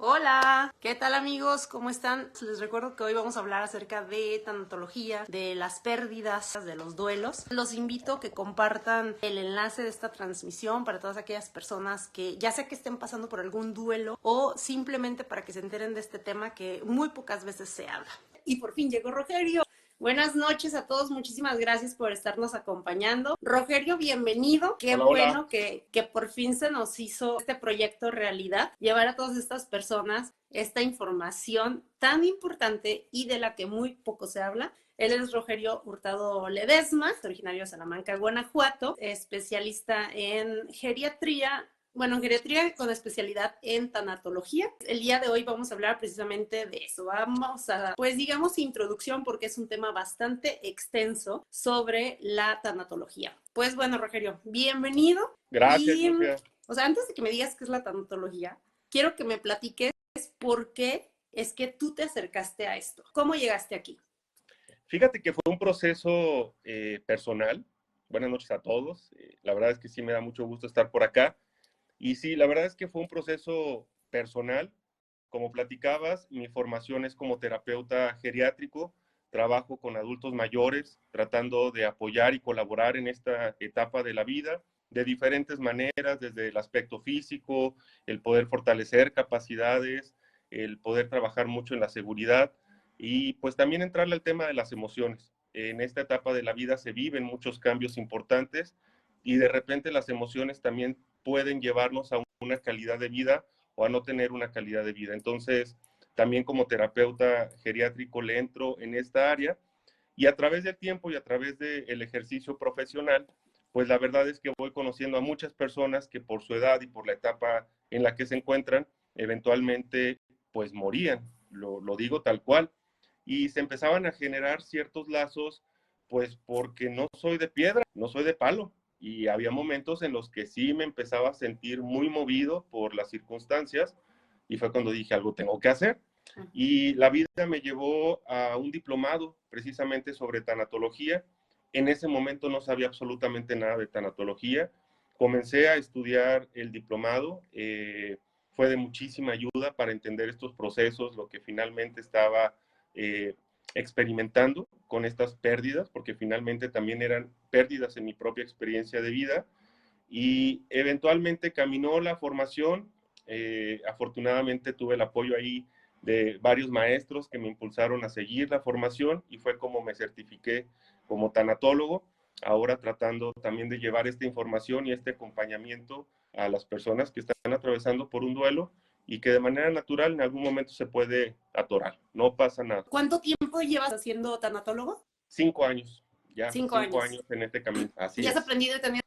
Hola, ¿qué tal amigos? ¿Cómo están? Les recuerdo que hoy vamos a hablar acerca de tanatología, de las pérdidas, de los duelos. Los invito a que compartan el enlace de esta transmisión para todas aquellas personas que ya sea que estén pasando por algún duelo o simplemente para que se enteren de este tema que muy pocas veces se habla. Y por fin llegó Rogerio. Buenas noches a todos, muchísimas gracias por estarnos acompañando. Rogerio, bienvenido. Qué Hola, bueno hola. que por fin se nos hizo este proyecto realidad, llevar a todas estas personas esta información tan importante y de la que muy poco se habla. Él es Rogerio Hurtado Ledesma, originario de Salamanca, Guanajuato, especialista en geriatría. Bueno, en geriatría con especialidad en tanatología. El día de hoy vamos a hablar precisamente de eso. Vamos a, pues digamos, introducción porque es un tema bastante extenso sobre la tanatología. Pues bueno, Rogerio, bienvenido. Gracias, Y, Lucía. o sea, antes de que me digas qué es la tanatología, quiero que me platiques por qué es que tú te acercaste a esto. ¿Cómo llegaste aquí? Fíjate que fue un proceso personal. Buenas noches a todos. La verdad es que sí me da mucho gusto estar por acá. Y sí, la verdad es que fue un proceso personal. Como platicabas, mi formación es como terapeuta geriátrico. Trabajo con adultos mayores, tratando de apoyar y colaborar en esta etapa de la vida de diferentes maneras, desde el aspecto físico, el poder fortalecer capacidades, el poder trabajar mucho en la seguridad y pues también entrarle al tema de las emociones. En esta etapa de la vida se viven muchos cambios importantes y de repente las emociones también pueden llevarnos a una calidad de vida o a no tener una calidad de vida. Entonces, también como terapeuta geriátrico le entro en esta área y a través del tiempo y a través del ejercicio profesional, pues la verdad es que voy conociendo a muchas personas que por su edad y por la etapa en la que se encuentran, eventualmente pues morían, lo digo tal cual, y se empezaban a generar ciertos lazos, pues porque no soy de piedra, no soy de palo, y había momentos en los que sí me empezaba a sentir muy movido por las circunstancias, y fue cuando dije algo tengo que hacer. Y la vida me llevó a un diplomado precisamente sobre tanatología. En ese momento no sabía absolutamente nada de tanatología. Comencé a estudiar el diplomado. Fue de muchísima ayuda para entender estos procesos, lo que finalmente estaba eh, experimentando con estas pérdidas, porque finalmente también eran pérdidas en mi propia experiencia de vida. Y eventualmente caminó la formación. Afortunadamente tuve el apoyo ahí de varios maestros que me impulsaron a seguir la formación y fue como me certifiqué como tanatólogo, ahora tratando también de llevar esta información y este acompañamiento a las personas que están atravesando por un duelo y que de manera natural en algún momento se puede atorar, no pasa nada. ¿Cuánto tiempo llevas siendo tanatólogo? 5 años, ya, 5 años. 5 años en este camino, así Y has es. aprendido y tenido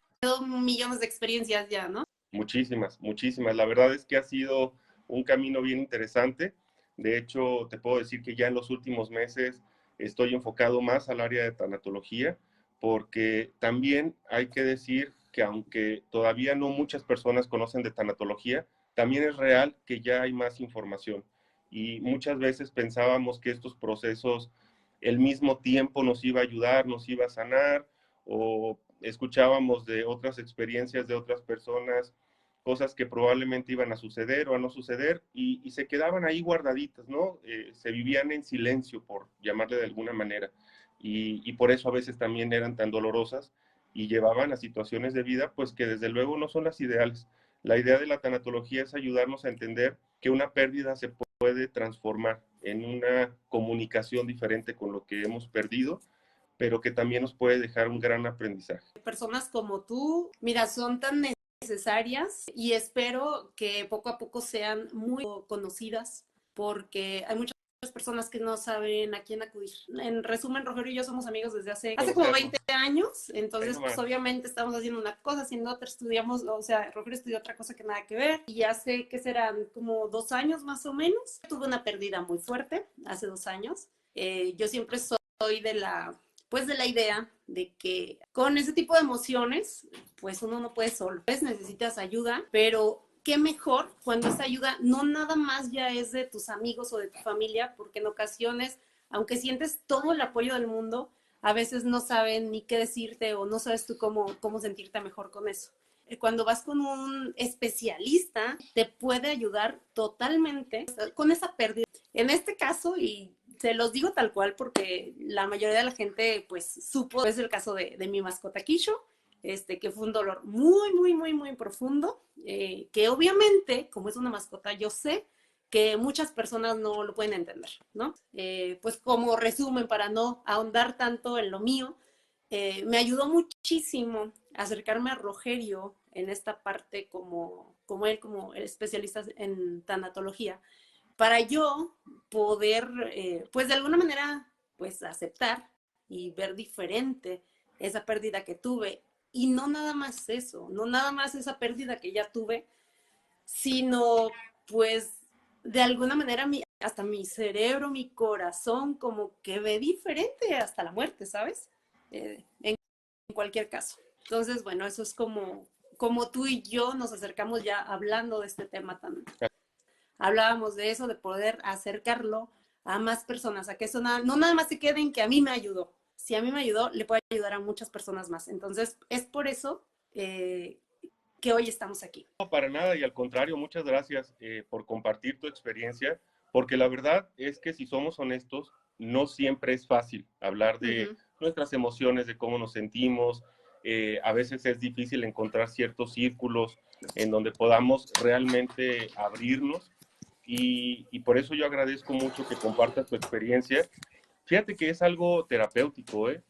millones de experiencias ya, ¿no? Muchísimas, muchísimas. La verdad es que ha sido un camino bien interesante. De hecho, te puedo decir que ya en los últimos meses estoy enfocado más al área de tanatología, porque también hay que decir que aunque todavía no muchas personas conocen de tanatología, también es real que ya hay más información. Y muchas veces pensábamos que estos procesos, el mismo tiempo nos iba a ayudar, nos iba a sanar, o escuchábamos de otras experiencias de otras personas, cosas que probablemente iban a suceder o a no suceder, y se quedaban ahí guardaditas, ¿no? Se vivían en silencio, por llamarle de alguna manera, y por eso a veces también eran tan dolorosas y llevaban a situaciones de vida, pues que desde luego no son las ideales. La idea de la tanatología es ayudarnos a entender que una pérdida se puede transformar en una comunicación diferente con lo que hemos perdido, pero que también nos puede dejar un gran aprendizaje. Personas como tú, mira, son tan necesarias y espero que poco a poco sean muy conocidas porque hay muchas personas que no saben a quién acudir. En resumen, Rogelio y yo somos amigos desde hace como 20 Conocernos, años, ahí entonces pues nomás. obviamente estamos haciendo una cosa, haciendo otra, estudiamos, o sea, Rogelio estudió otra cosa que nada que ver y hace que serán como 2 años más o menos. Tuve una pérdida muy fuerte hace 2 años. Yo siempre soy de la idea de que con ese tipo de emociones, pues uno no puede solo. Pues necesitas ayuda, pero qué mejor cuando esa ayuda no nada más ya es de tus amigos o de tu familia, porque en ocasiones, aunque sientes todo el apoyo del mundo, a veces no saben ni qué decirte o no sabes tú cómo sentirte mejor con eso. cuando vas con un especialista, te puede ayudar totalmente con esa pérdida. En este caso, y se los digo tal cual porque la mayoría de la gente pues supo, es el caso de mi mascota Kisho, que fue un dolor muy, muy, muy, muy profundo, que obviamente, como es una mascota, yo sé que muchas personas no lo pueden entender, ¿no? Pues como resumen, para no ahondar tanto en lo mío, me ayudó muchísimo acercarme a Rogerio en esta parte como él, como el especialista en tanatología, para yo poder, pues de alguna manera, pues aceptar y ver diferente esa pérdida que tuve. Y no nada más eso, no nada más esa pérdida que ya tuve, sino pues de alguna manera hasta mi cerebro, mi corazón, como que ve diferente hasta la muerte, ¿sabes? En cualquier caso. Entonces, bueno, eso es como tú y yo nos acercamos ya hablando de este tema tan, hablábamos de eso, de poder acercarlo a más personas, a que eso no nada más se quede en que a mí me ayudó. Si a mí me ayudó, le puede ayudar a muchas personas más. Entonces, es por eso que hoy estamos aquí. No, para nada, y al contrario, muchas gracias por compartir tu experiencia, porque la verdad es que si somos honestos, no siempre es fácil hablar de nuestras emociones, de cómo nos sentimos. A veces es difícil encontrar ciertos círculos en donde podamos realmente abrirnos y por eso yo agradezco mucho que compartas tu experiencia. Fíjate que es algo terapéutico, ¿eh?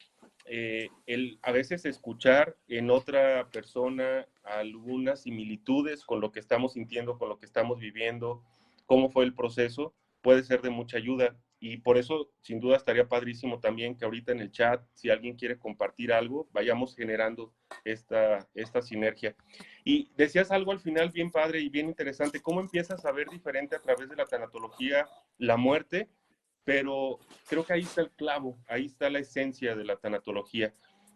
El a veces escuchar en otra persona algunas similitudes con lo que estamos sintiendo, con lo que estamos viviendo, cómo fue el proceso, puede ser de mucha ayuda. Y por eso, sin duda, estaría padrísimo también que ahorita en el chat, si alguien quiere compartir algo, vayamos generando esta sinergia. Y decías algo al final bien padre y bien interesante, ¿cómo empiezas a ver diferente a través de la tanatología la muerte? Pero creo que ahí está el clavo, ahí está la esencia de la tanatología.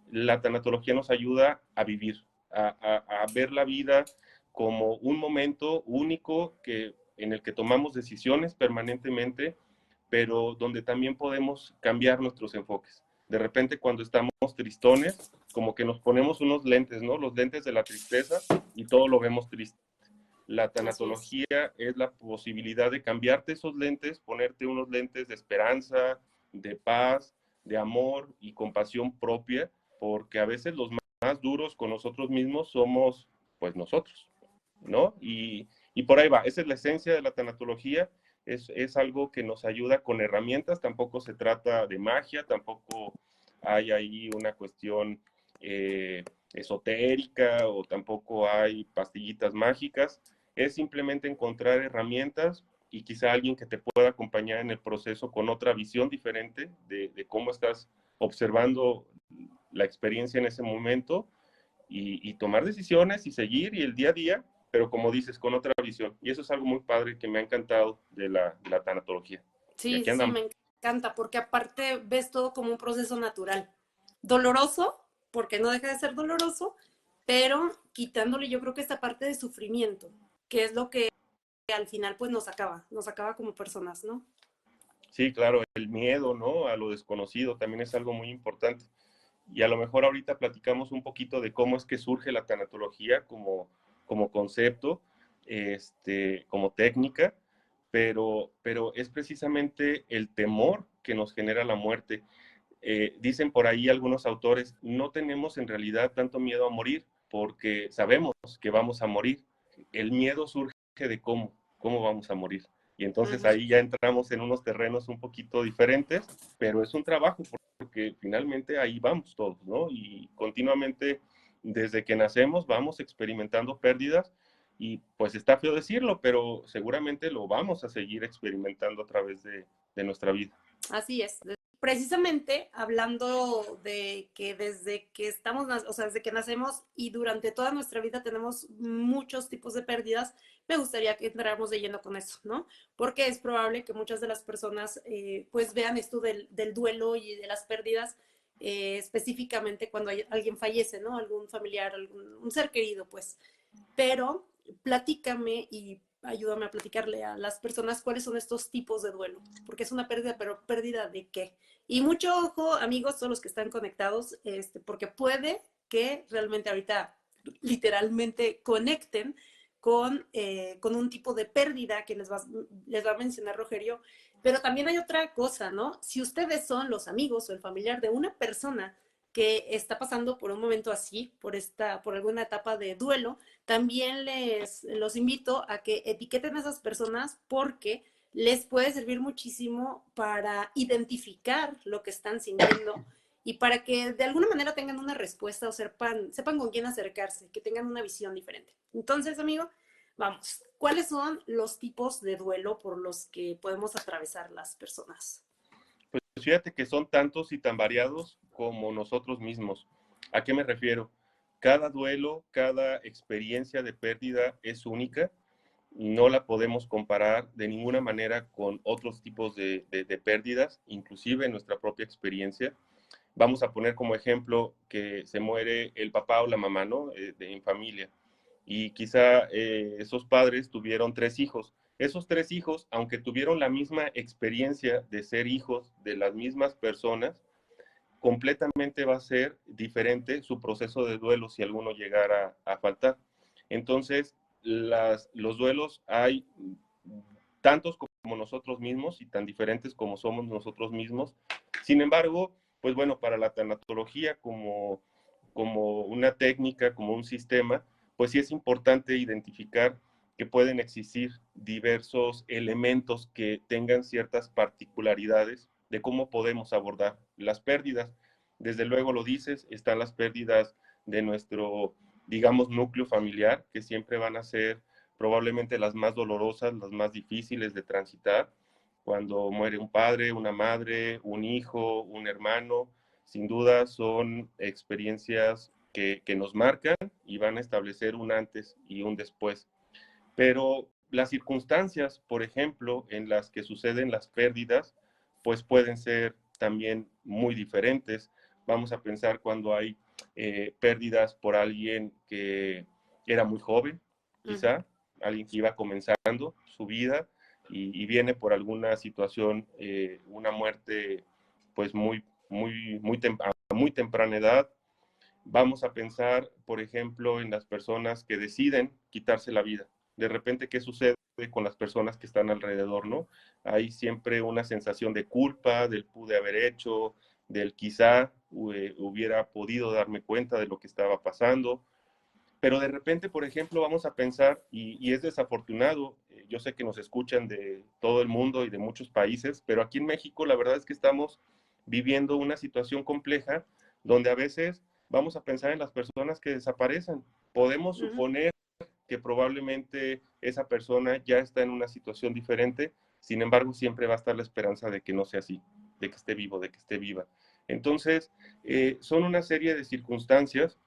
La tanatología nos ayuda a vivir, a ver la vida como un momento único en el que tomamos decisiones permanentemente, pero donde también podemos cambiar nuestros enfoques. De repente cuando estamos tristones, como que nos ponemos unos lentes, ¿no? Los lentes de la tristeza y todo lo vemos triste. La tanatología es la posibilidad de cambiarte esos lentes, ponerte unos lentes de esperanza, de paz, de amor y compasión propia, porque a veces los más duros con nosotros mismos somos, pues, nosotros, ¿no? Y por ahí va, esa es la esencia de la tanatología, es algo que nos ayuda con herramientas, tampoco se trata de magia, tampoco hay ahí una cuestión esotérica o tampoco hay pastillitas mágicas, es simplemente encontrar herramientas y quizá alguien que te pueda acompañar en el proceso con otra visión diferente de cómo estás observando la experiencia en ese momento y tomar decisiones y seguir y el día a día, pero como dices, con otra visión. Y eso es algo muy padre que me ha encantado de la tanatología. Y Sí, aquí sí, andamos. me encanta, porque aparte ves todo como un proceso natural. Doloroso, porque no deja de ser doloroso, pero quitándole yo creo que esta parte de sufrimiento, que es lo que al final pues nos acaba como personas, ¿no? Sí, claro, el miedo, ¿no? A lo desconocido también es algo muy importante. Y a lo mejor ahorita platicamos un poquito de cómo es que surge la tanatología como concepto, como técnica, pero es precisamente el temor que nos genera la muerte. Dicen por ahí algunos autores, no tenemos en realidad tanto miedo a morir porque sabemos que vamos a morir. El miedo surge de cómo vamos a morir. Y entonces ahí ya entramos en unos terrenos un poquito diferentes, pero es un trabajo porque finalmente ahí vamos todos, ¿no? Y continuamente desde que nacemos vamos experimentando pérdidas y pues está feo decirlo, pero seguramente lo vamos a seguir experimentando a través de nuestra vida. Así es. Precisamente hablando de que desde que estamos, o sea, desde que nacemos y durante toda nuestra vida tenemos muchos tipos de pérdidas, me gustaría que entráramos de lleno con eso, ¿no? Porque es probable que muchas de las personas pues vean esto del duelo y de las pérdidas específicamente cuando alguien fallece, ¿no? Algún familiar, un ser querido, pues. Pero platícame y ayúdame a platicarle a las personas cuáles son estos tipos de duelo, porque es una pérdida, pero pérdida de qué. Y mucho ojo, amigos, todos los que están conectados, porque puede que realmente ahorita literalmente conecten con un tipo de pérdida que les va a mencionar Rogerio. Pero también hay otra cosa, ¿no? Si ustedes son los amigos o el familiar de una persona que está pasando por un momento así, por alguna etapa de duelo, también los invito a que etiqueten a esas personas porque les puede servir muchísimo para identificar lo que están sintiendo y para que de alguna manera tengan una respuesta o sepan con quién acercarse, que tengan una visión diferente. Entonces, amigo, vamos, ¿cuáles son los tipos de duelo por los que podemos atravesar las personas? Pues fíjate que son tantos y tan variados como nosotros mismos. ¿A qué me refiero? Cada duelo, cada experiencia de pérdida es única. No la podemos comparar de ninguna manera con otros tipos de pérdidas, inclusive en nuestra propia experiencia. Vamos a poner como ejemplo que se muere el papá o la mamá, ¿no? En familia. Y quizá esos padres tuvieron 3 hijos. Esos 3 hijos, aunque tuvieron la misma experiencia de ser hijos de las mismas personas, completamente va a ser diferente su proceso de duelo si alguno llegara a faltar. Entonces, los duelos hay tantos como nosotros mismos y tan diferentes como somos nosotros mismos. Sin embargo, pues bueno, para la tanatología como una técnica, como un sistema, pues sí es importante identificar que pueden existir diversos elementos que tengan ciertas particularidades de cómo podemos abordar las pérdidas. Desde luego lo dices, están las pérdidas de nuestro, digamos, núcleo familiar, que siempre van a ser probablemente las más dolorosas, las más difíciles de transitar. Cuando muere un padre, una madre, un hijo, un hermano, sin duda son experiencias que nos marcan y van a establecer un antes y un después. Pero las circunstancias, por ejemplo, en las que suceden las pérdidas, pues pueden ser también muy diferentes. Vamos a pensar cuando hay pérdidas por alguien que era muy joven, quizá, alguien que iba comenzando su vida y viene por alguna situación, una muerte pues a muy temprana edad. Vamos a pensar, por ejemplo, en las personas que deciden quitarse la vida. De repente, ¿qué sucede con las personas que están alrededor, no? Hay siempre una sensación de culpa, del pude haber hecho, del quizá hubiera podido darme cuenta de lo que estaba pasando. Pero de repente, por ejemplo, vamos a pensar, y es desafortunado, yo sé que nos escuchan de todo el mundo y de muchos países, pero aquí en México la verdad es que estamos viviendo una situación compleja donde a veces vamos a pensar en las personas que desaparecen. Podemos suponer que probablemente esa persona ya está en una situación diferente, sin embargo siempre va a estar la esperanza de que no sea así, de que esté vivo, de que esté viva. Entonces, son una serie de circunstancias,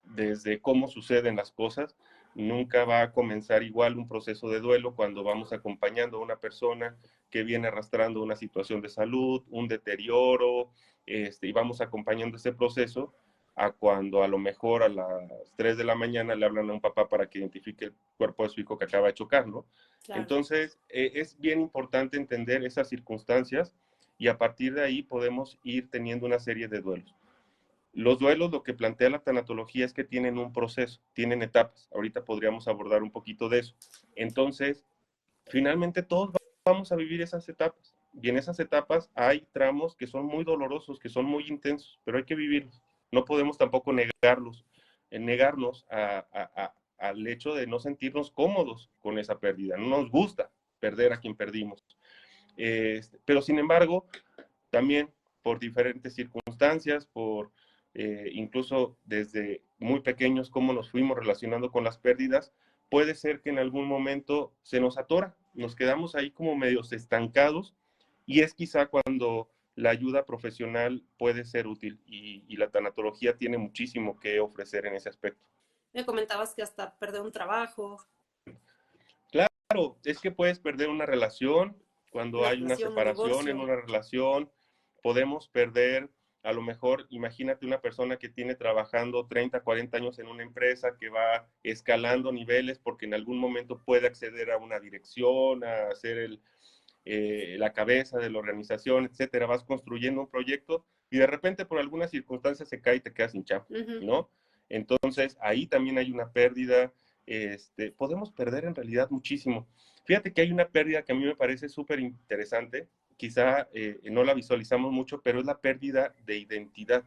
desde cómo suceden las cosas. Nunca va a comenzar igual un proceso de duelo cuando vamos acompañando a una persona que viene arrastrando una situación de salud, un deterioro, y vamos acompañando ese proceso a cuando a lo mejor a las 3 de la mañana le hablan a un papá para que identifique el cuerpo de su hijo que acaba de chocar, ¿no? Claro. Entonces, es bien importante entender esas circunstancias y a partir de ahí podemos ir teniendo una serie de duelos. Los duelos, lo que plantea la tanatología es que tienen un proceso, tienen etapas. Ahorita podríamos abordar un poquito de eso. Entonces, finalmente todos vamos a vivir esas etapas. Y en esas etapas hay tramos que son muy dolorosos, que son muy intensos, pero hay que vivirlos. No podemos tampoco negarnos al hecho de no sentirnos cómodos con esa pérdida. No nos gusta perder a quien perdimos. Pero sin embargo, también por diferentes circunstancias, incluso desde muy pequeños, cómo nos fuimos relacionando con las pérdidas, puede ser que en algún momento se nos atora, nos quedamos ahí como medios estancados y es quizá cuando la ayuda profesional puede ser útil y la tanatología tiene muchísimo que ofrecer en ese aspecto. Me comentabas que hasta perder un trabajo. Claro, es que puedes perder una relación cuando hay una separación en una relación, podemos perder, a lo mejor, imagínate una persona que tiene trabajando 30, 40 años en una empresa que va escalando niveles porque en algún momento puede acceder a una dirección, a ser la cabeza de la organización, etcétera. Vas construyendo un proyecto y de repente por alguna circunstancia se cae y te quedas sin chamba, ¿no? Entonces, ahí también hay una pérdida. Podemos perder en realidad muchísimo. Fíjate que hay una pérdida que a mí me parece súper interesante, quizá no la visualizamos mucho, pero es la pérdida de identidad.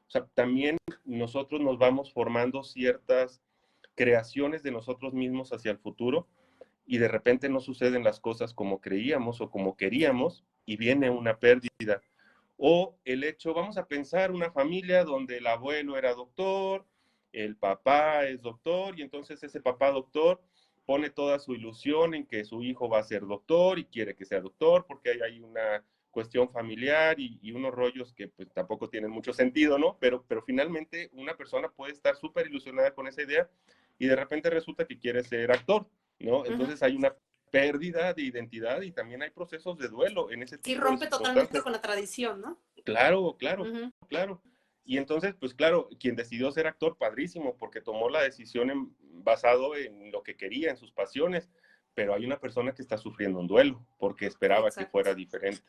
O sea, también nosotros nos vamos formando ciertas creaciones de nosotros mismos hacia el futuro y de repente no suceden las cosas como creíamos o como queríamos y viene una pérdida. O el hecho, vamos a pensar una familia donde el abuelo era doctor, el papá es doctor y entonces ese papá doctor pone toda su ilusión en que su hijo va a ser doctor y quiere que sea doctor porque hay una cuestión familiar y unos rollos que pues tampoco tienen mucho sentido, ¿no? Pero finalmente una persona puede estar súper ilusionada con esa idea y de repente resulta que quiere ser actor, ¿no? Entonces hay una pérdida de identidad y también hay procesos de duelo en ese Sí, tipo de rompe totalmente circunstancias. con la tradición, ¿no? Claro, claro, Ujú. claro. Y entonces, pues claro, quien decidió ser actor, padrísimo, porque tomó la decisión basado en lo que quería, en sus pasiones, pero hay una persona que está sufriendo un duelo porque esperaba que Exacto. fuera diferente.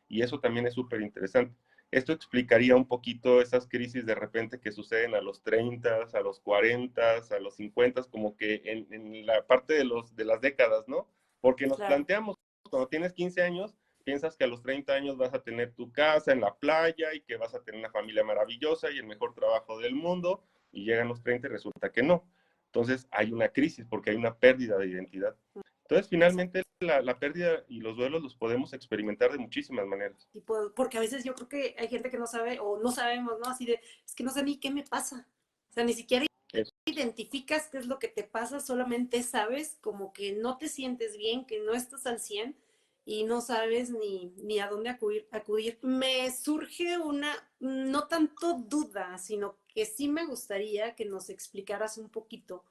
Y eso también es súper interesante. Esto explicaría un poquito esas crisis de repente que suceden a los 30, a los 40, a los 50, como que en la parte de las décadas, ¿no? Porque nos Claro. planteamos, cuando tienes 15 años, piensas que a los 30 años vas a tener tu casa en la playa y que vas a tener una familia maravillosa y el mejor trabajo del mundo, y llegan los 30 y resulta que no. Entonces hay una crisis porque hay una pérdida de identidad. Entonces, Exacto. finalmente, la pérdida y los duelos los podemos experimentar de muchísimas maneras. Porque a veces yo creo que hay gente que no sabe o no sabemos, ¿no? Así de, es que no sé ni qué me pasa. O sea, ni siquiera Eso. identificas qué es lo que te pasa, solamente sabes como que no te sientes bien, que no estás al 100 y no sabes ni a dónde acudir. Me surge una, no tanto duda, sino que sí me gustaría que nos explicaras un poquito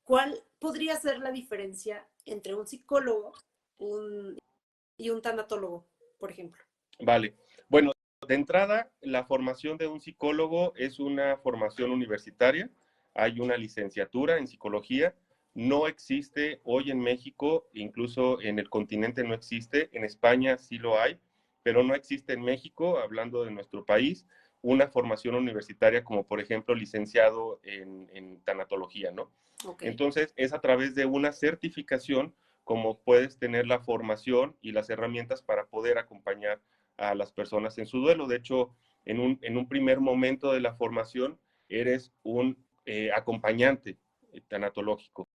cuál podría ser la diferencia entre un psicólogo un, y un tanatólogo, por ejemplo. Vale. Bueno, de entrada, la formación de un psicólogo es una formación universitaria. Hay una licenciatura en psicología. No existe hoy en México, incluso en el continente no existe. En España sí lo hay, pero no existe en México, hablando de nuestro país, una formación universitaria como, por ejemplo, licenciado en tanatología, ¿no? Ok. Entonces, es a través de una certificación como puedes tener la formación y las herramientas para poder acompañar a las personas en su duelo. De hecho, en un primer momento de la formación, eres un acompañante tanatológico.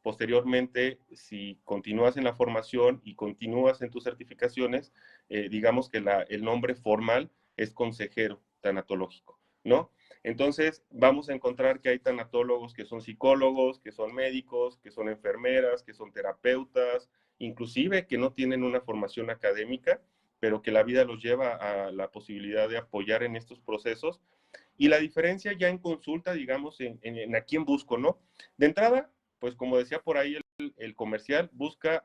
Posteriormente, si continúas en la formación y continúas en tus certificaciones, digamos que el nombre formal es consejero tanatológico, ¿no? Entonces, vamos a encontrar que hay tanatólogos que son psicólogos, que son médicos, que son enfermeras, que son terapeutas, inclusive que no tienen una formación académica, pero que la vida los lleva a la posibilidad de apoyar en estos procesos. Y la diferencia ya en consulta, digamos, en a quién busco, ¿no? De entrada, pues como decía por ahí el comercial, busca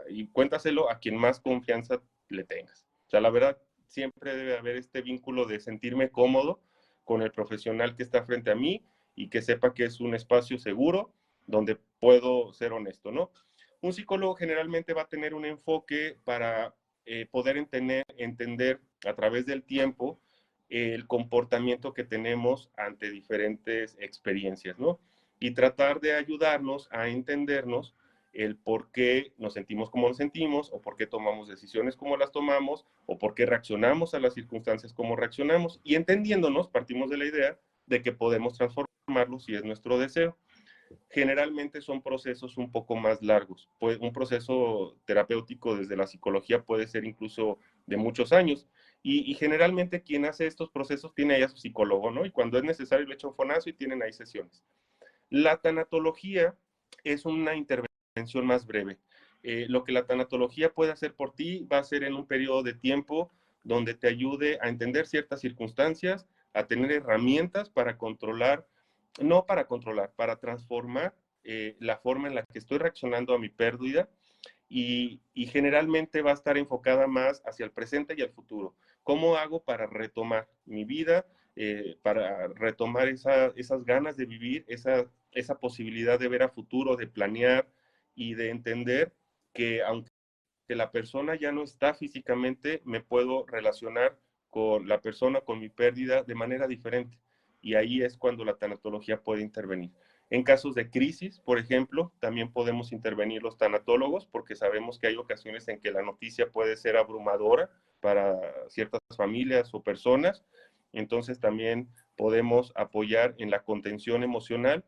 y cuéntaselo a quien más confianza le tengas. O sea, la verdad, siempre debe haber este vínculo de sentirme cómodo con el profesional que está frente a mí y que sepa que es un espacio seguro donde puedo ser honesto, ¿no? Un psicólogo generalmente va a tener un enfoque para poder entender a través del tiempo el comportamiento que tenemos ante diferentes experiencias, ¿no? Y tratar de ayudarnos a entendernos el por qué nos sentimos como nos sentimos, o por qué tomamos decisiones como las tomamos, o por qué reaccionamos a las circunstancias como reaccionamos, y entendiéndonos, partimos de la idea de que podemos transformarlo si es nuestro deseo. Generalmente son procesos un poco más largos. Pues un proceso terapéutico desde la psicología puede ser incluso de muchos años. Y generalmente quien hace estos procesos tiene ahí a su psicólogo, ¿no? Y cuando es necesario le echa un fonazo y tienen ahí sesiones. La tanatología es una intervención más breve. Lo que la tanatología puede hacer por ti va a ser en un periodo de tiempo donde te ayude a entender ciertas circunstancias, a tener herramientas para controlar, no para controlar, para transformar la forma en la que estoy reaccionando a mi pérdida y generalmente va a estar enfocada más hacia el presente y el futuro. ¿Cómo hago para retomar mi vida, para retomar esas ganas de vivir, esa posibilidad de ver a futuro, de planear y de entender que aunque la persona ya no está físicamente, me puedo relacionar con la persona, con mi pérdida de manera diferente? y ahí es cuando la tanatología puede intervenir. En casos de crisis, por ejemplo, también podemos intervenir los tanatólogos porque sabemos que hay ocasiones en que la noticia puede ser abrumadora para ciertas familias o personas. Entonces también podemos apoyar en la contención emocional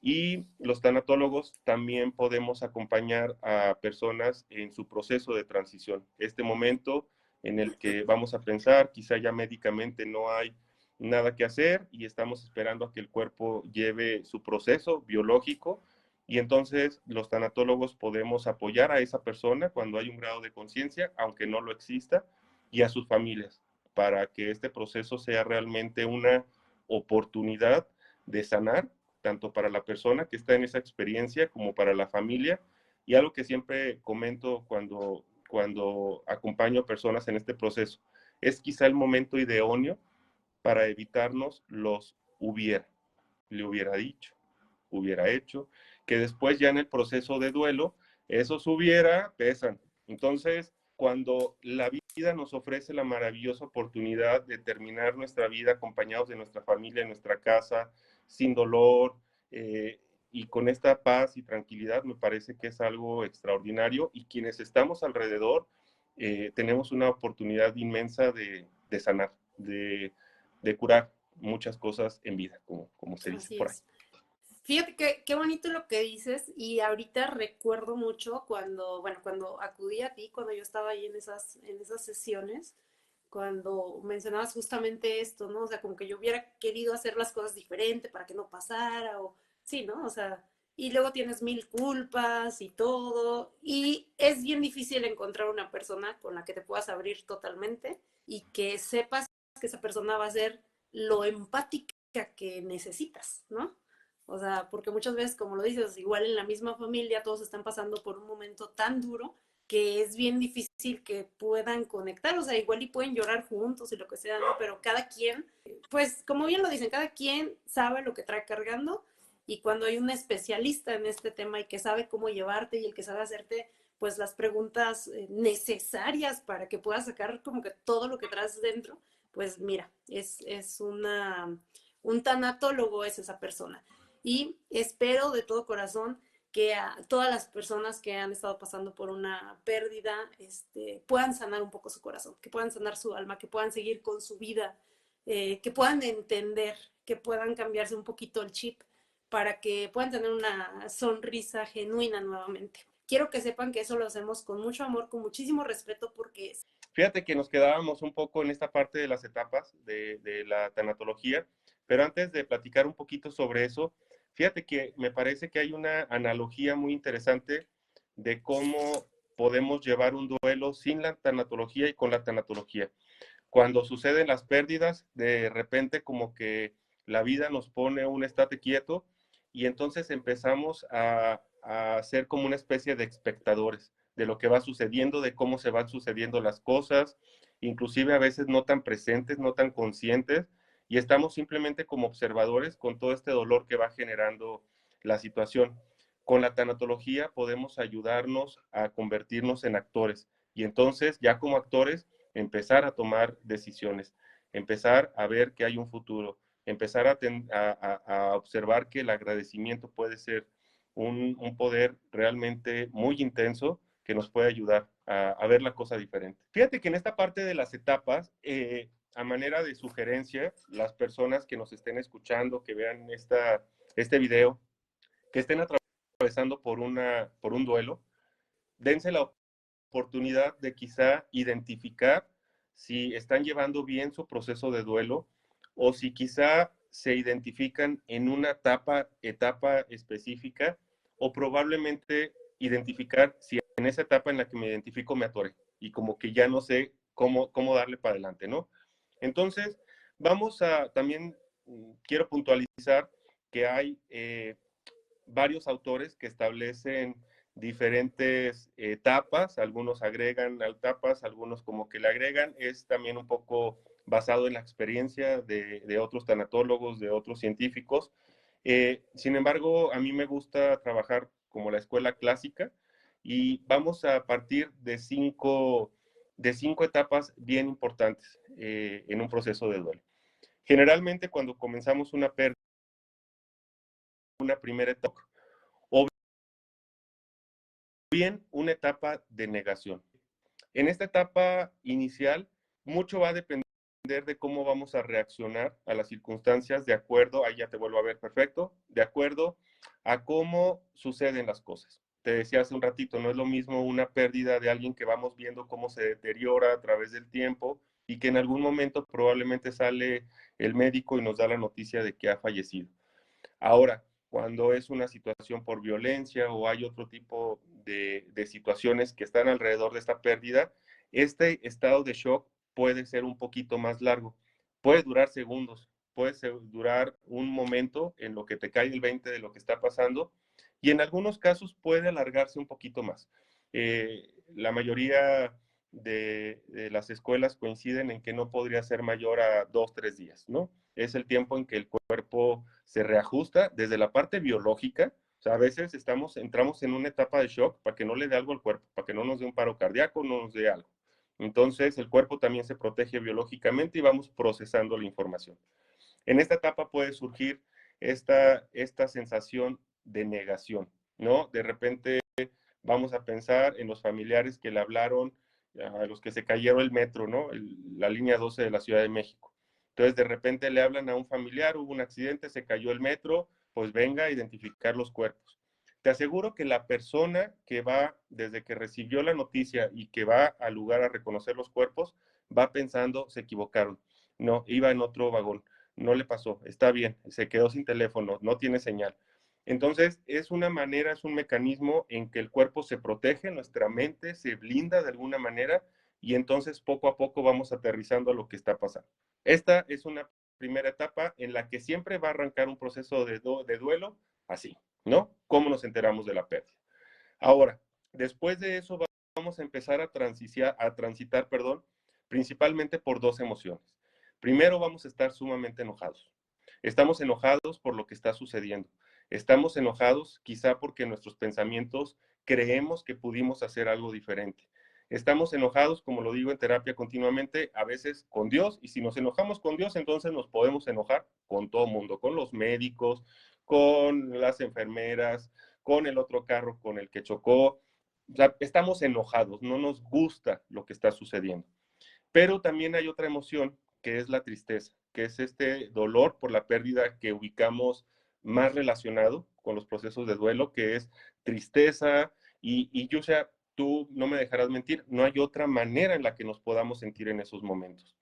y los tanatólogos también podemos acompañar a personas en su proceso de transición. Este momento en el que vamos a pensar, quizá ya médicamente no hay nada que hacer y estamos esperando a que el cuerpo lleve su proceso biológico y entonces los tanatólogos podemos apoyar a esa persona cuando hay un grado de conciencia, aunque no lo exista, y a sus familias, para que este proceso sea realmente una oportunidad de sanar, tanto para la persona que está en esa experiencia como para la familia. Y algo que siempre comento cuando acompaño a personas en este proceso, es quizá el momento idóneo para evitarnos los hubiera. Le hubiera dicho, hubiera hecho, que después ya en el proceso de duelo, esos hubiera pesan. Entonces, cuando la vida nos ofrece la maravillosa oportunidad de terminar nuestra vida acompañados de nuestra familia, en nuestra casa, sin dolor, y con esta paz y tranquilidad, me parece que es algo extraordinario y quienes estamos alrededor tenemos una oportunidad inmensa de sanar, de curar muchas cosas en vida, como se dice Así por ahí. es. Fíjate que, qué bonito lo que dices y ahorita recuerdo mucho cuando, bueno, cuando acudí a ti, cuando yo estaba ahí en esas sesiones, cuando mencionabas justamente esto, ¿no? O sea, como que yo hubiera querido hacer las cosas diferente para que no pasara o sí, ¿no? O sea, y luego tienes mil culpas y todo y es bien difícil encontrar una persona con la que te puedas abrir totalmente y que sepas que esa persona va a ser lo empática que necesitas, ¿no? O sea, porque muchas veces, como lo dices, igual en la misma familia todos están pasando por un momento tan duro que es bien difícil que puedan conectar, o sea, igual y pueden llorar juntos y lo que sea, ¿no? Pero cada quien, pues como bien lo dicen, cada quien sabe lo que trae cargando y cuando hay un especialista en este tema y que sabe cómo llevarte y el que sabe hacerte pues las preguntas necesarias para que puedas sacar como que todo lo que traes dentro, pues mira, es un tanatólogo es esa persona y espero de todo corazón que a todas las personas que han estado pasando por una pérdida puedan sanar un poco su corazón, que puedan sanar su alma, que puedan seguir con su vida, que puedan entender, que puedan cambiarse un poquito el chip para que puedan tener una sonrisa genuina nuevamente. Quiero que sepan que eso lo hacemos con mucho amor, con muchísimo respeto, porque es... Fíjate que nos quedábamos un poco en esta parte de las etapas de la tanatología, pero antes de platicar un poquito sobre eso, fíjate que me parece que hay una analogía muy interesante de cómo podemos llevar un duelo sin la tanatología y con la tanatología. Cuando suceden las pérdidas, de repente como que la vida nos pone un estate quieto y entonces empezamos a ser como una especie de espectadores de lo que va sucediendo, de cómo se van sucediendo las cosas, inclusive a veces no tan presentes, no tan conscientes, y estamos simplemente como observadores con todo este dolor que va generando la situación. Con la tanatología podemos ayudarnos a convertirnos en actores, y entonces ya como actores empezar a tomar decisiones, empezar a ver que hay un futuro, empezar a observar que el agradecimiento puede ser un poder realmente muy intenso que nos puede ayudar a ver la cosa diferente. Fíjate que en esta parte de las etapas, a manera de sugerencia, las personas que nos estén escuchando, que vean este video, que estén atravesando por un duelo, dense la oportunidad de quizá identificar si están llevando bien su proceso de duelo o si quizá se identifican en una etapa específica o probablemente identificar si en esa etapa en la que me identifico me atoré y como que ya no sé cómo darle para adelante, ¿no? Entonces, vamos a también, quiero puntualizar que hay varios autores que establecen diferentes etapas, algunos agregan etapas, algunos como que le agregan, es también un poco basado en la experiencia de otros tanatólogos, de otros científicos. Sin embargo, a mí me gusta trabajar como la escuela clásica y vamos a partir de cinco etapas bien importantes en un proceso de duelo. Generalmente cuando comenzamos una pérdida, una primera etapa, o bien una etapa de negación. En esta etapa inicial, mucho va a depender de cómo vamos a reaccionar a las circunstancias de acuerdo, ahí ya te vuelvo a ver perfecto, de acuerdo a cómo suceden las cosas. Te decía hace un ratito, no es lo mismo una pérdida de alguien que vamos viendo cómo se deteriora a través del tiempo y que en algún momento probablemente sale el médico y nos da la noticia de que ha fallecido. Ahora, cuando es una situación por violencia o hay otro tipo de situaciones que están alrededor de esta pérdida, este estado de shock puede ser un poquito más largo. Puede durar segundos, puede durar un momento en lo que te cae el 20 de lo que está pasando y en algunos casos puede alargarse un poquito más. La mayoría de las escuelas coinciden en que no podría ser mayor a 2, 3 días, ¿no? Es el tiempo en que el cuerpo se reajusta desde la parte biológica. O sea, a veces entramos en una etapa de shock para que no le dé algo al cuerpo, para que no nos dé un paro cardíaco, no nos dé algo. Entonces, el cuerpo también se protege biológicamente y vamos procesando la información. En esta etapa puede surgir esta sensación de negación, ¿no? De repente vamos a pensar en los familiares que le hablaron a los que se cayeron el metro, ¿no? La línea 12 de la Ciudad de México. Entonces, de repente le hablan a un familiar, hubo un accidente, se cayó el metro, pues venga a identificar los cuerpos. Te aseguro que la persona que va, desde que recibió la noticia y que va al lugar a reconocer los cuerpos, va pensando, se equivocaron. No, iba en otro vagón, no le pasó, está bien, se quedó sin teléfono, no tiene señal. Entonces, es una manera, es un mecanismo en que el cuerpo se protege, nuestra mente se blinda de alguna manera y entonces poco a poco vamos aterrizando a lo que está pasando. Esta es una primera etapa en la que siempre va a arrancar un proceso de duelo así, ¿no? ¿Cómo nos enteramos de la pérdida? Ahora, después de eso vamos a empezar a transitar, perdón, principalmente por dos emociones. Primero vamos a estar sumamente enojados. Estamos enojados por lo que está sucediendo. Estamos enojados quizá porque nuestros pensamientos creemos que pudimos hacer algo diferente. Estamos enojados, como lo digo en terapia continuamente, a veces con Dios, y si nos enojamos con Dios, entonces nos podemos enojar con todo el mundo, con los médicos, con las enfermeras, con el otro carro con el que chocó. O sea, estamos enojados, no nos gusta lo que está sucediendo. Pero también hay otra emoción que es la tristeza, que es este dolor por la pérdida que ubicamos más relacionado con los procesos de duelo, que es tristeza y yo, o sea, tú no me dejarás mentir, no hay otra manera en la que nos podamos sentir en esos momentos.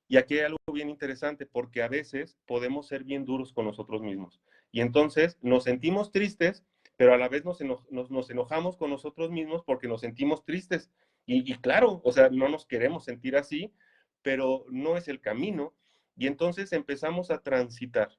Y aquí hay algo bien interesante, porque a veces podemos ser bien duros con nosotros mismos. Y entonces nos sentimos tristes, pero a la vez nos enojamos con nosotros mismos porque nos sentimos tristes. Y claro, o sea, no nos queremos sentir así, pero no es el camino. Y entonces empezamos a transitar,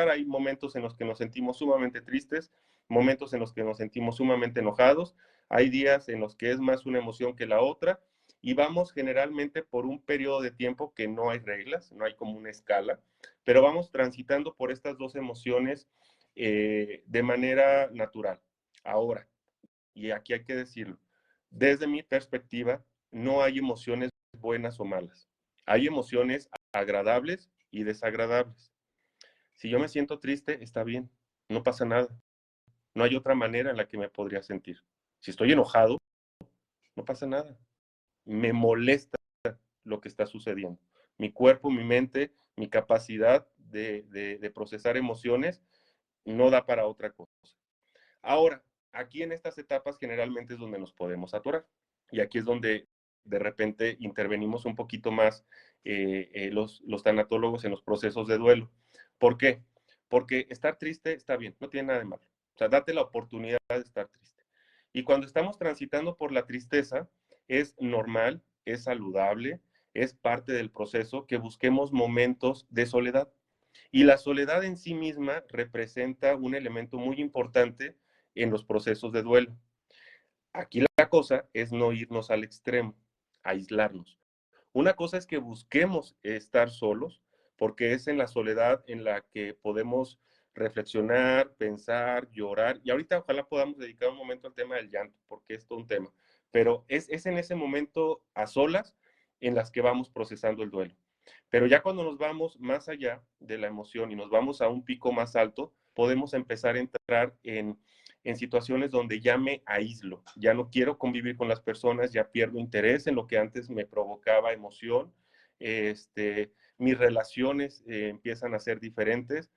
hay momentos en los que nos sentimos sumamente tristes, momentos en los que nos sentimos sumamente enojados, hay días en los que es más una emoción que la otra, y vamos generalmente por un periodo de tiempo que no hay reglas, no hay como una escala, pero vamos transitando por estas dos emociones de manera natural. Ahora, y aquí hay que decirlo, desde mi perspectiva, no hay emociones buenas o malas. Hay emociones agradables y desagradables. Si yo me siento triste, está bien, no pasa nada. No hay otra manera en la que me podría sentir. Si estoy enojado, no pasa nada. Me molesta lo que está sucediendo. Mi cuerpo, mi mente, mi capacidad de procesar emociones no da para otra cosa. Ahora, aquí en estas etapas generalmente es donde nos podemos atorar. Y aquí es donde de repente intervenimos un poquito más los tanatólogos en los procesos de duelo. ¿Por qué? Porque estar triste está bien, no tiene nada de malo. O sea, date la oportunidad de estar triste. Y cuando estamos transitando por la tristeza, es normal, es saludable, es parte del proceso que busquemos momentos de soledad. Y la soledad en sí misma representa un elemento muy importante en los procesos de duelo. Aquí la cosa es no irnos al extremo, aislarnos. Una cosa es que busquemos estar solos, porque es en la soledad en la que podemos reflexionar, pensar, llorar. Y ahorita ojalá podamos dedicar un momento al tema del llanto, porque es todo un tema. Pero es en ese momento a solas en las que vamos procesando el duelo. Pero ya cuando nos vamos más allá de la emoción y nos vamos a un pico más alto, podemos empezar a entrar en situaciones donde ya me aíslo, ya no quiero convivir con las personas, ya pierdo interés en lo que antes me provocaba emoción, mis relaciones empiezan a ser diferentes.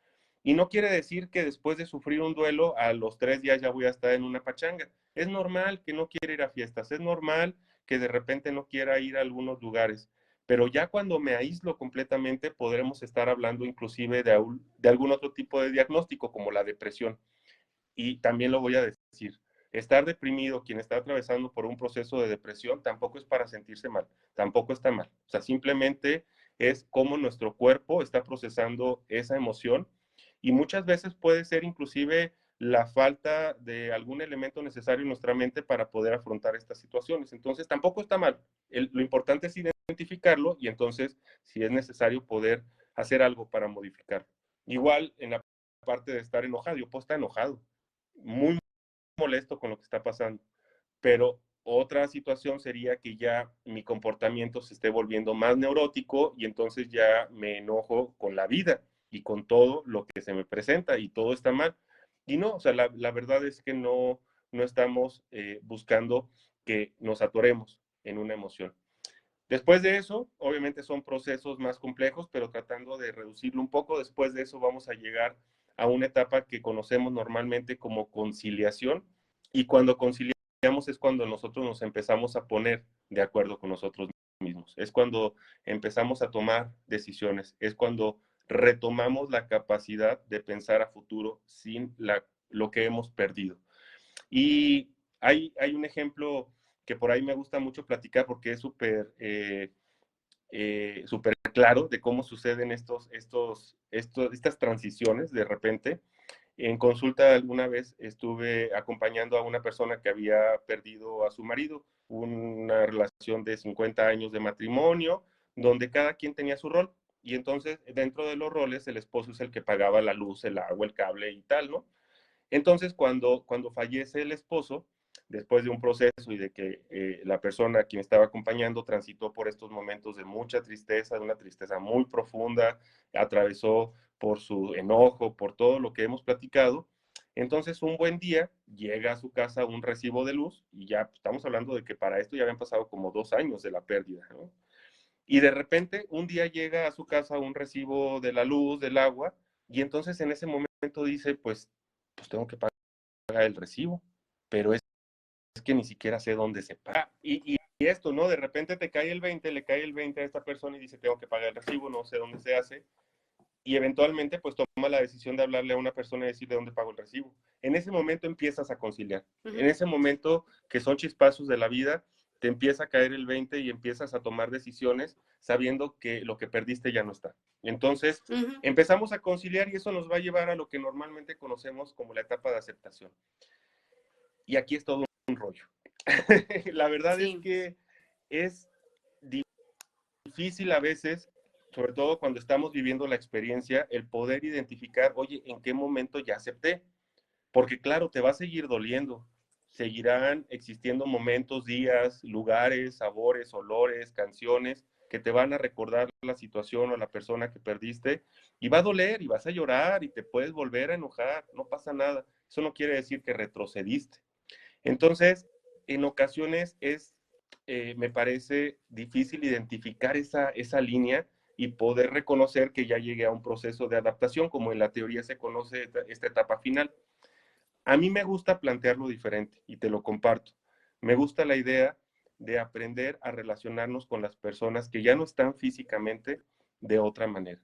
Y no quiere decir que después de sufrir un duelo, a los 3 días ya voy a estar en una pachanga. Es normal que no quiera ir a fiestas, es normal que de repente no quiera ir a algunos lugares, pero ya cuando me aíslo completamente podremos estar hablando inclusive de algún otro tipo de diagnóstico como la depresión. Y también lo voy a decir, estar deprimido, quien está atravesando por un proceso de depresión, tampoco es para sentirse mal, tampoco está mal. O sea, simplemente es cómo nuestro cuerpo está procesando esa emoción y muchas veces puede ser inclusive la falta de algún elemento necesario en nuestra mente para poder afrontar estas situaciones. Entonces, tampoco está mal. Lo importante es identificarlo y entonces, si es necesario, poder hacer algo para modificarlo. Igual en la parte de estar enojado, yo puedo estar enojado, muy molesto con lo que está pasando, pero otra situación sería que ya mi comportamiento se esté volviendo más neurótico y entonces ya me enojo con la vida y con todo lo que se me presenta y todo está mal. Y no, o sea, la verdad es que no estamos buscando que nos atoremos en una emoción. Después de eso, obviamente son procesos más complejos, pero tratando de reducirlo un poco, después de eso vamos a llegar a una etapa que conocemos normalmente como conciliación, y cuando conciliamos es cuando nosotros nos empezamos a poner de acuerdo con nosotros mismos, es cuando empezamos a tomar decisiones, es cuando retomamos la capacidad de pensar a futuro sin lo que hemos perdido. Y hay un ejemplo que por ahí me gusta mucho platicar porque es súper claro de cómo suceden estas transiciones de repente. En consulta alguna vez estuve acompañando a una persona que había perdido a su marido, una relación de 50 años de matrimonio, donde cada quien tenía su rol. Y entonces, dentro de los roles, el esposo es el que pagaba la luz, el agua, el cable y tal, ¿no? Entonces, cuando fallece el esposo, después de un proceso y de que la persona a quien estaba acompañando transitó por estos momentos de mucha tristeza, de una tristeza muy profunda, atravesó por su enojo, por todo lo que hemos platicado, entonces un buen día llega a su casa un recibo de luz y ya estamos hablando de que para esto ya habían pasado como 2 años de la pérdida, ¿no? Y de repente un día llega a su casa un recibo de la luz, del agua, y entonces en ese momento dice, pues tengo que pagar el recibo, pero es que ni siquiera sé dónde se paga. Y esto, ¿no? De repente te cae el 20, le cae el 20 a esta persona y dice, tengo que pagar el recibo, no sé dónde se hace. Y eventualmente, pues toma la decisión de hablarle a una persona y decirle dónde pago el recibo. En ese momento empiezas a conciliar. En ese momento, que son chispazos de la vida, te empieza a caer el 20 y empiezas a tomar decisiones sabiendo que lo que perdiste ya no está. Entonces, empezamos a conciliar y eso nos va a llevar a lo que normalmente conocemos como la etapa de aceptación. Y aquí es todo un rollo. La verdad es Sí. que es difícil a veces, sobre todo cuando estamos viviendo la experiencia, el poder identificar, oye, ¿en qué momento ya acepté? Porque claro, te va a seguir doliendo. Seguirán existiendo momentos, días, lugares, sabores, olores, canciones que te van a recordar la situación o la persona que perdiste y va a doler y vas a llorar y te puedes volver a enojar, no pasa nada. Eso no quiere decir que retrocediste. Entonces, en ocasiones me parece difícil identificar esa línea y poder reconocer que ya llegué a un proceso de adaptación, como en la teoría se conoce esta etapa final. A mí me gusta plantearlo diferente y te lo comparto. Me gusta la idea de aprender a relacionarnos con las personas que ya no están físicamente de otra manera.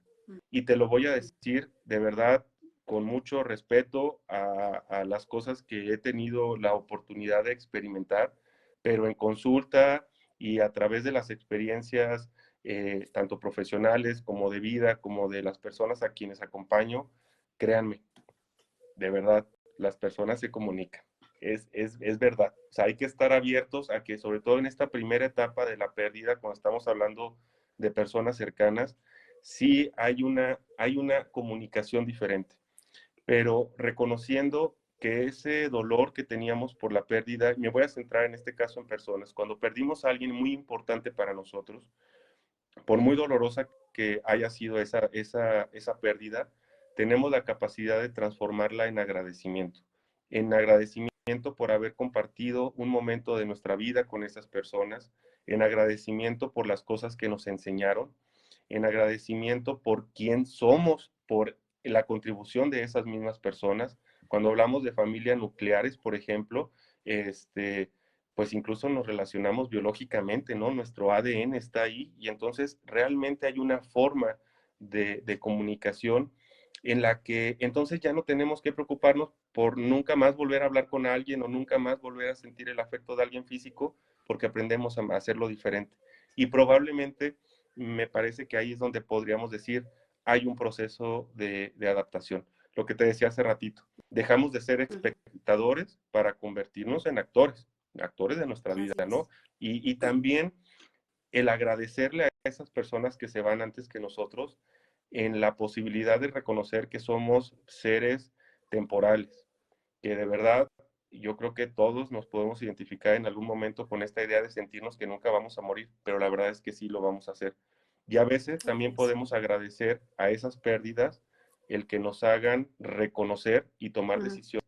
Y te lo voy a decir de verdad con mucho respeto a las cosas que he tenido la oportunidad de experimentar, pero en consulta y a través de las experiencias, tanto profesionales como de vida, como de las personas a quienes acompaño, créanme, de verdad, las personas se comunican. Es verdad. O sea, hay que estar abiertos a que, sobre todo en esta primera etapa de la pérdida, cuando estamos hablando de personas cercanas, sí hay una comunicación diferente, pero reconociendo que ese dolor que teníamos por la pérdida, me voy a centrar en este caso en personas, cuando perdimos a alguien muy importante para nosotros, por muy dolorosa que haya sido esa pérdida, tenemos la capacidad de transformarla en agradecimiento por haber compartido un momento de nuestra vida con esas personas, en agradecimiento por las cosas que nos enseñaron, en agradecimiento por quién somos, por la contribución de esas mismas personas. Cuando hablamos de familias nucleares, por ejemplo, pues incluso nos relacionamos biológicamente, ¿no? Nuestro ADN está ahí y entonces realmente hay una forma de comunicación en la que entonces ya no tenemos que preocuparnos por nunca más volver a hablar con alguien o nunca más volver a sentir el afecto de alguien físico porque aprendemos a hacerlo diferente. Y probablemente me parece que ahí es donde podríamos decir hay un proceso de adaptación. Lo que te decía hace ratito, dejamos de ser espectadores para convertirnos en actores de nuestra vida, ¿no? Y también el agradecerle a esas personas que se van antes que nosotros en la posibilidad de reconocer que somos seres temporales, que de verdad yo creo que todos nos podemos identificar en algún momento con esta idea de sentirnos que nunca vamos a morir, pero la verdad es que sí lo vamos a hacer. Y a veces también podemos agradecer a esas pérdidas el que nos hagan reconocer y tomar decisiones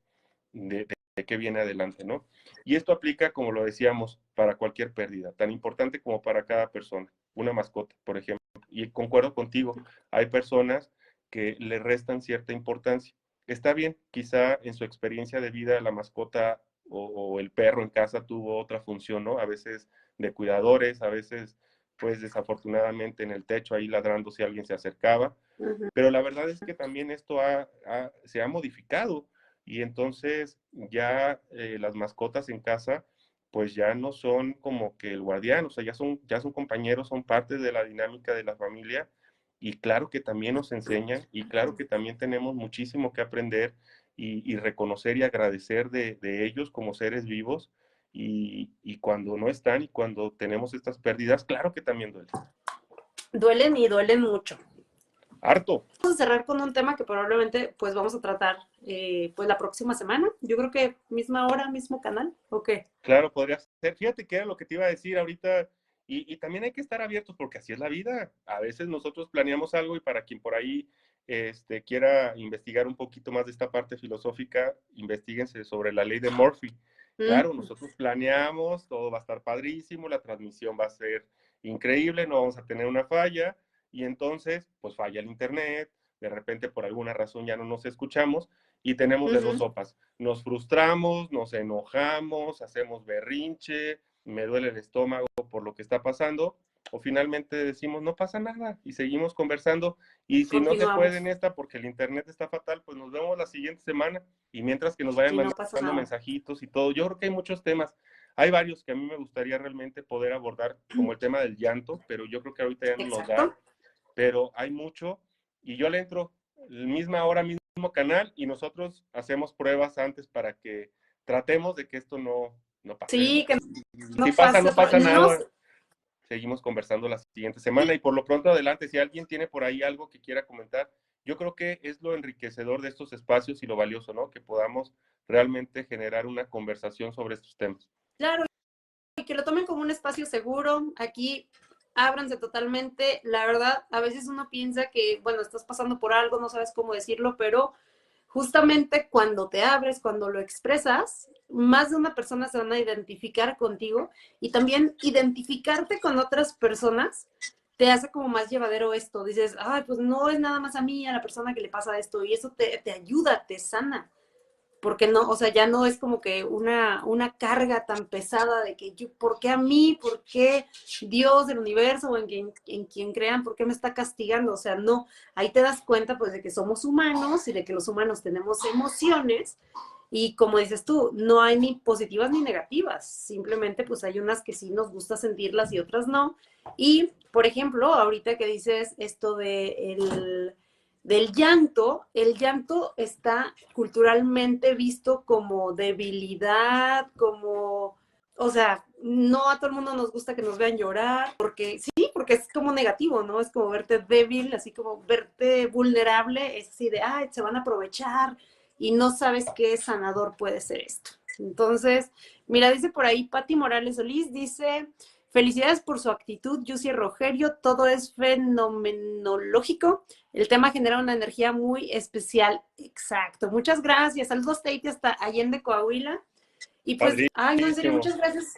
de qué viene adelante, ¿no? Y esto aplica, como lo decíamos, para cualquier pérdida, tan importante como para cada persona. Una mascota, por ejemplo. Y concuerdo contigo, hay personas que le restan cierta importancia. Está bien, quizá en su experiencia de vida la mascota o el perro en casa tuvo otra función, ¿no? A veces de cuidadores, a veces, pues desafortunadamente en el techo ahí ladrando si alguien se acercaba. Pero la verdad es que también esto se ha modificado y entonces ya las mascotas en casa pues ya no son como que el guardián, o sea, ya son compañeros, son parte de la dinámica de la familia y claro que también nos enseñan y claro que también tenemos muchísimo que aprender y reconocer y agradecer de ellos como seres vivos y cuando no están y cuando tenemos estas pérdidas, claro que también duele. Duelen y duelen mucho. Harto. Vamos a cerrar con un tema que probablemente pues vamos a tratar pues la próxima semana. Yo creo que misma hora, mismo canal. ¿O qué? Claro, podría ser. Fíjate que era lo que te iba a decir ahorita. Y también hay que estar abiertos porque así es la vida. A veces nosotros planeamos algo y para quien por ahí quiera investigar un poquito más de esta parte filosófica, investiguense sobre la ley de Murphy. Claro, nosotros planeamos, todo va a estar padrísimo, la transmisión va a ser increíble, no vamos a tener una falla y entonces pues falla el internet, de repente por alguna razón ya no nos escuchamos y tenemos de dos sopas. Nos frustramos, nos enojamos, hacemos berrinche, me duele el estómago por lo que está pasando, o finalmente decimos no pasa nada y seguimos conversando. Y si no se puede en esta porque el internet está fatal, pues nos vemos la siguiente semana y mientras que nos vayan mandando mensajitos y todo. Yo creo que hay muchos temas. Hay varios que a mí me gustaría realmente poder abordar, como el tema del llanto, pero yo creo que ahorita ya no nos da. Pero hay mucho y yo le entro misma hora, mismo canal y nosotros hacemos pruebas antes para que tratemos de que esto no pase. Sí, que no si pasa, no pasa nada. Seguimos conversando la siguiente semana y por lo pronto adelante, si alguien tiene por ahí algo que quiera comentar, yo creo que es lo enriquecedor de estos espacios y lo valioso, ¿no? Que podamos realmente generar una conversación sobre estos temas. Claro, y que lo tomen como un espacio seguro. Aquí ábranse totalmente. La verdad, a veces uno piensa que, bueno, estás pasando por algo, no sabes cómo decirlo, pero justamente cuando te abres, cuando lo expresas, más de una persona se van a identificar contigo y también identificarte con otras personas te hace como más llevadero esto. Dices, ay, pues no es nada más a mí, a la persona que le pasa esto y eso te ayuda, te sana. Porque no, o sea, ya no es como que una carga tan pesada de que yo, ¿por qué a mí? ¿Por qué Dios del universo o en quien crean? ¿Por qué me está castigando? O sea, no, ahí te das cuenta pues de que somos humanos y de que los humanos tenemos emociones y como dices tú, no hay ni positivas ni negativas, simplemente pues hay unas que sí nos gusta sentirlas y otras no. Y, por ejemplo, ahorita que dices esto de del llanto, el llanto está culturalmente visto como debilidad, como, o sea, no a todo el mundo nos gusta que nos vean llorar, porque sí, porque es como negativo, ¿no? Es como verte débil, así como verte vulnerable, es así de, ay, se van a aprovechar y no sabes qué sanador puede ser esto. Entonces, mira, dice por ahí Patti Morales Solís, dice, Felicidades por su actitud, Yusi Rogerio. Todo es fenomenológico. El tema genera una energía muy especial. Exacto. Muchas gracias. Saludos, Teiti, hasta Allende, Coahuila. Y pues, ay, no, en serio, Padrísimo. muchas gracias.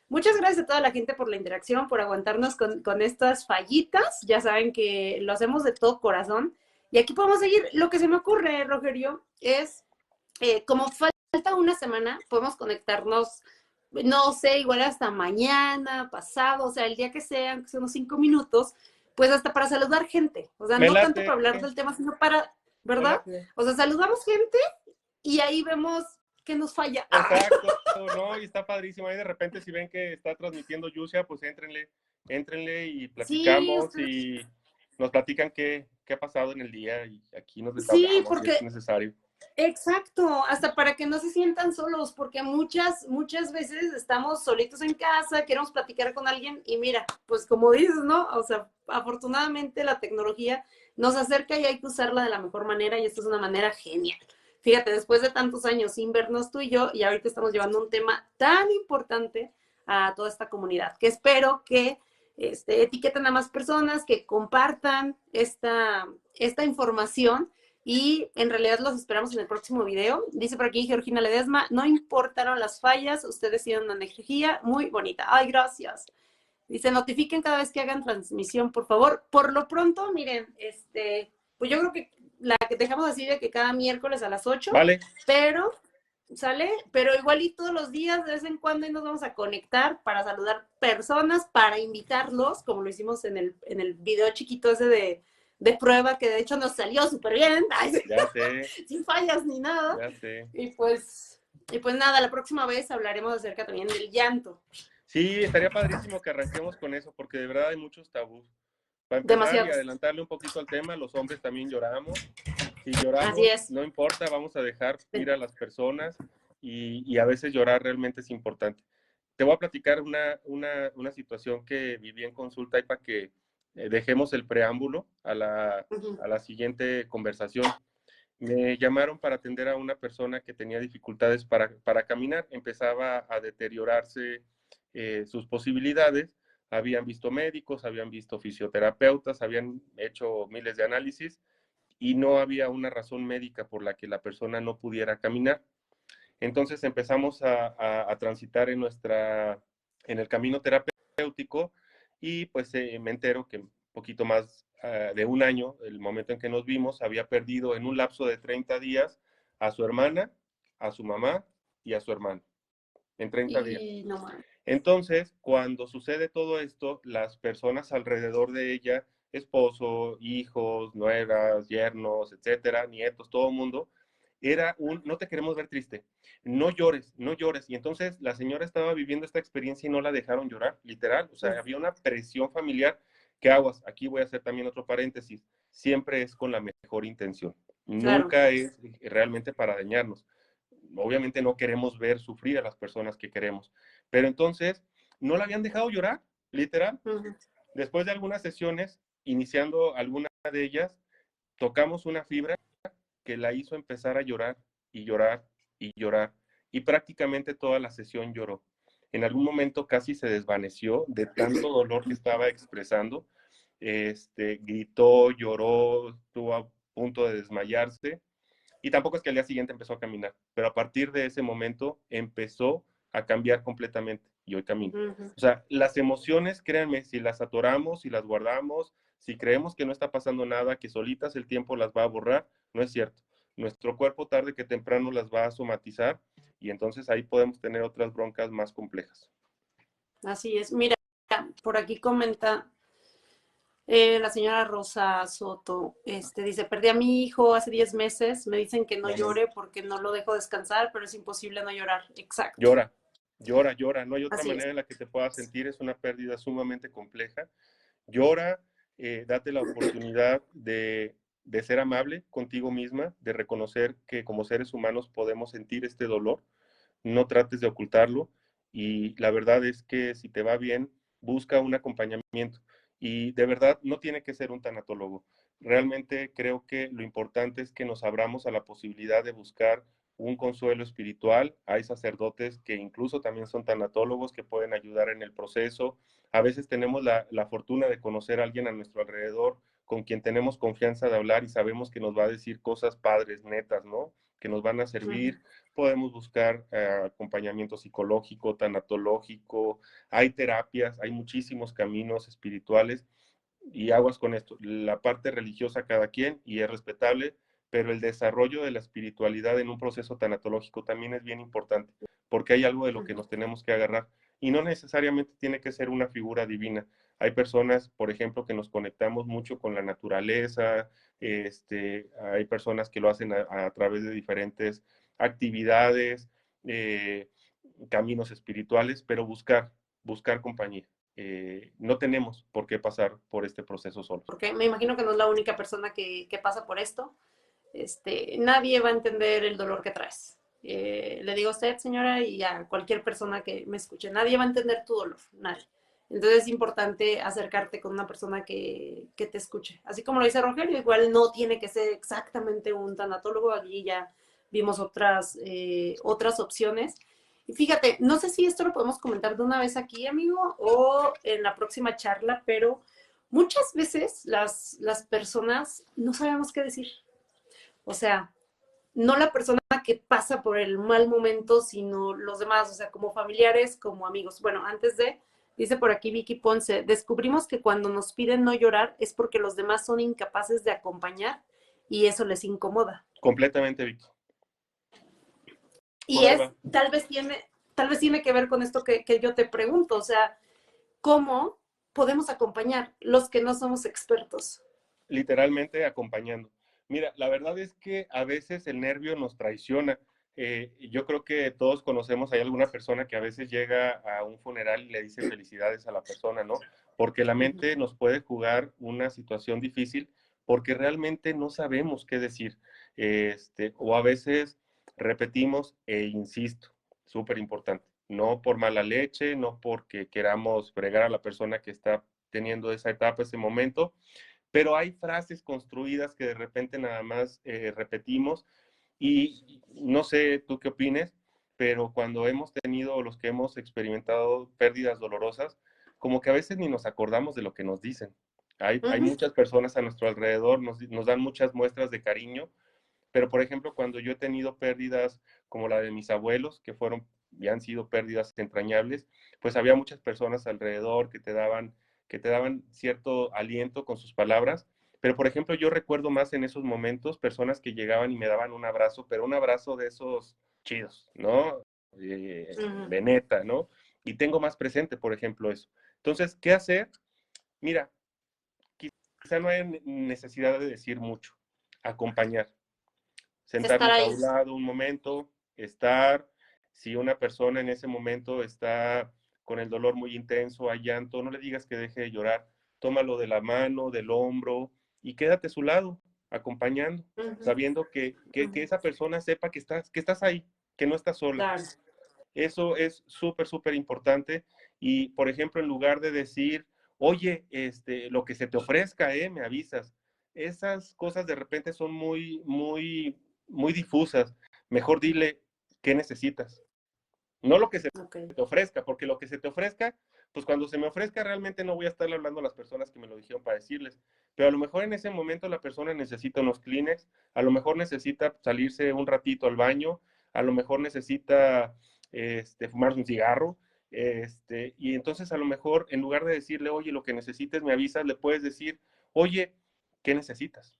Muchas gracias a toda la gente por la interacción, por aguantarnos con estas fallitas. Ya saben que lo hacemos de todo corazón. Y aquí podemos seguir. Lo que se me ocurre, Rogerio, es como falta una semana, podemos conectarnos, no sé, igual hasta mañana, pasado, o sea, el día que sea, que sean unos 5 minutos, pues hasta para saludar gente. O sea, Me no tanto late, para hablar del tema, sino para, me ¿verdad? late. O sea, saludamos gente y ahí vemos qué nos falla. Exacto, no, y está padrísimo. Ahí de repente si ven que está transmitiendo Yusia, pues éntrenle y Sí, platicamos y nos platican qué ha pasado en el día y aquí nos sí, desahogamos si es porque necesario. exacto, hasta para que no se sientan solos, porque muchas veces estamos solitos en casa, queremos platicar con alguien y mira, pues como dices, ¿no? O sea, afortunadamente la tecnología nos acerca y hay que usarla de la mejor manera y esta es una manera genial. Fíjate, después de tantos años sin vernos tú y yo, y ahorita estamos llevando un tema tan importante a toda esta comunidad, que espero que etiqueten a más personas, que compartan esta información y en realidad los esperamos en el próximo video. Dice por aquí Georgina Ledesma, no importaron las fallas, ustedes tienen una energía muy bonita. Ay, gracias. Dice, notifiquen cada vez que hagan transmisión, por favor. Por lo pronto, miren, pues yo creo que la que dejamos así de que cada miércoles a las 8, Vale, pero, ¿sale? Pero igual y todos los días, de vez en cuando, y nos vamos a conectar para saludar personas, para invitarlos, como lo hicimos en el video chiquito ese de prueba, que de hecho nos salió súper bien, ya sé, sin fallas ni nada. ya sé. Y pues nada, la próxima vez hablaremos acerca también del llanto. Sí, estaría padrísimo que arranquemos con eso, porque de verdad hay muchos tabús. Para empezar y Demasiados. adelantarle un poquito al tema, los hombres también lloramos. Si Así lloramos, es. no importa, vamos a dejar ir a las personas y a veces llorar realmente es importante. Te voy a platicar una situación que viví en consulta y para que dejemos el preámbulo Uh-huh. a la siguiente conversación. Me llamaron para atender a una persona que tenía dificultades para caminar, empezaba a deteriorarse sus posibilidades, habían visto médicos, habían visto fisioterapeutas, habían hecho miles de análisis y no había una razón médica por la que la persona no pudiera caminar. Entonces empezamos a transitar en el camino terapéutico y pues me entero que un poquito más de un año, el momento en que nos vimos, había perdido en un lapso de 30 días a su hermana, a su mamá y a su hermano, en 30 días. Y no más. Entonces, cuando sucede todo esto, las personas alrededor de ella, esposo, hijos, nueras, yernos, etcétera, nietos, todo el mundo, no te queremos ver triste, no llores, no llores. Y entonces la señora estaba viviendo esta experiencia y no la dejaron llorar, literal. O sea, había una presión familiar que aguas, aquí voy a hacer también otro paréntesis, siempre es con la mejor intención, Claro. nunca es realmente para dañarnos. Obviamente no queremos ver sufrir a las personas que queremos, pero entonces no la habían dejado llorar, literal. Uh-huh. Después de algunas sesiones, iniciando alguna de ellas, tocamos una fibra que la hizo empezar a llorar y llorar y llorar. Y prácticamente toda la sesión lloró. En algún momento casi se desvaneció de tanto dolor que estaba expresando. Gritó, lloró, estuvo a punto de desmayarse. Y tampoco es que al día siguiente empezó a caminar, pero a partir de ese momento empezó a cambiar completamente y hoy camina. Uh-huh. O sea, las emociones, créanme, si las atoramos, si las guardamos, si creemos que no está pasando nada, que solitas el tiempo las va a borrar, no es cierto. Nuestro cuerpo tarde que temprano las va a somatizar y entonces ahí podemos tener otras broncas más complejas. Así es. Mira, por aquí comenta la señora Rosa Soto, dice, perdí a mi hijo hace 10 meses, me dicen que no llore porque no lo dejo descansar, pero es imposible no llorar. Exacto. Llora, llora, llora. No hay otra Así es. manera en la que te puedas sentir. Es una pérdida sumamente compleja. Llora, date la oportunidad de ser amable contigo misma, de reconocer que como seres humanos podemos sentir este dolor. No trates de ocultarlo. Y la verdad es que si te va bien, busca un acompañamiento. Y de verdad, no tiene que ser un tanatólogo. Realmente creo que lo importante es que nos abramos a la posibilidad de buscar un consuelo espiritual. Hay sacerdotes que incluso también son tanatólogos que pueden ayudar en el proceso. A veces tenemos la fortuna de conocer a alguien a nuestro alrededor con quien tenemos confianza de hablar y sabemos que nos va a decir cosas padres, netas, ¿no? Que nos van a servir. Podemos buscar acompañamiento psicológico, tanatológico. Hay terapias, hay muchísimos caminos espirituales y aguas con esto. La parte religiosa cada quien y es respetable, pero el desarrollo de la espiritualidad en un proceso tanatológico también es bien importante, porque hay algo de lo que nos tenemos que agarrar y no necesariamente tiene que ser una figura divina. Hay personas, por ejemplo, que nos conectamos mucho con la naturaleza, hay personas que lo hacen a través de diferentes actividades, eh, caminos espirituales, pero buscar compañía. No tenemos por qué pasar por este proceso solos. Porque me imagino que no es la única persona que pasa por esto. Nadie va a entender el dolor que traes. Le digo a usted, señora, y a cualquier persona que me escuche, nadie va a entender tu dolor, nadie. Entonces es importante acercarte con una persona que te escuche. Así como lo dice Rogelio, igual no tiene que ser exactamente un tanatólogo, allí ya vimos otras opciones. Y fíjate, no sé si esto lo podemos comentar de una vez aquí, amigo, o en la próxima charla, pero muchas veces las personas no sabemos qué decir. O sea, no la persona que pasa por el mal momento, sino los demás, o sea, como familiares, como amigos. Bueno, dice por aquí Vicky Ponce, descubrimos que cuando nos piden no llorar es porque los demás son incapaces de acompañar y eso les incomoda. Completamente, Vicky. Y tal vez tiene que ver con esto que yo te pregunto, o sea, ¿cómo podemos acompañar los que no somos expertos? Literalmente acompañando. Mira, la verdad es que a veces el nervio nos traiciona. Yo creo que todos conocemos, hay alguna persona que a veces llega a un funeral y le dice felicidades a la persona, ¿no? Porque la mente nos puede jugar una situación difícil porque realmente no sabemos qué decir. O a veces repetimos e insisto, súper importante, no por mala leche, no porque queramos fregar a la persona que está teniendo esa etapa, ese momento, pero hay frases construidas que de repente nada más repetimos y no sé tú qué opines, pero cuando hemos tenido, los que hemos experimentado pérdidas dolorosas, como que a veces ni nos acordamos de lo que nos dicen. Hay muchas personas a nuestro alrededor, nos dan muchas muestras de cariño, pero por ejemplo, cuando yo he tenido pérdidas como la de mis abuelos, que fueron y han sido pérdidas entrañables, pues había muchas personas alrededor que te daban cierto aliento con sus palabras. Pero por ejemplo, yo recuerdo más en esos momentos personas que llegaban y me daban un abrazo, pero un abrazo de esos chidos, ¿no? De neta, ¿no? Y tengo más presente, por ejemplo, eso. Entonces, ¿qué hacer? Mira, quizá no hay necesidad de decir mucho, acompañar, Estar sentarnos a ahí. un lado un momento, estar, si una persona en ese momento está con el dolor muy intenso, hay llanto, no le digas que deje de llorar, tómalo de la mano, del hombro y quédate a su lado, acompañando, sabiendo que esa persona sepa que estás ahí, que no estás sola. Claro. Eso es súper, súper importante. Y, por ejemplo, en lugar de decir, oye, lo que se te ofrezca, me avisas. Esas cosas de repente son muy, muy, muy difusas. Mejor dile qué necesitas. No lo que se te ofrezca, porque lo que se te ofrezca, pues cuando se me ofrezca realmente no voy a estarle hablando a las personas que me lo dijeron para decirles. Pero a lo mejor en ese momento la persona necesita unos Kleenex, a lo mejor necesita salirse un ratito al baño, a lo mejor necesita fumarse un cigarro, y entonces a lo mejor en lugar de decirle, oye, lo que necesites me avisas, le puedes decir, oye, ¿qué necesitas?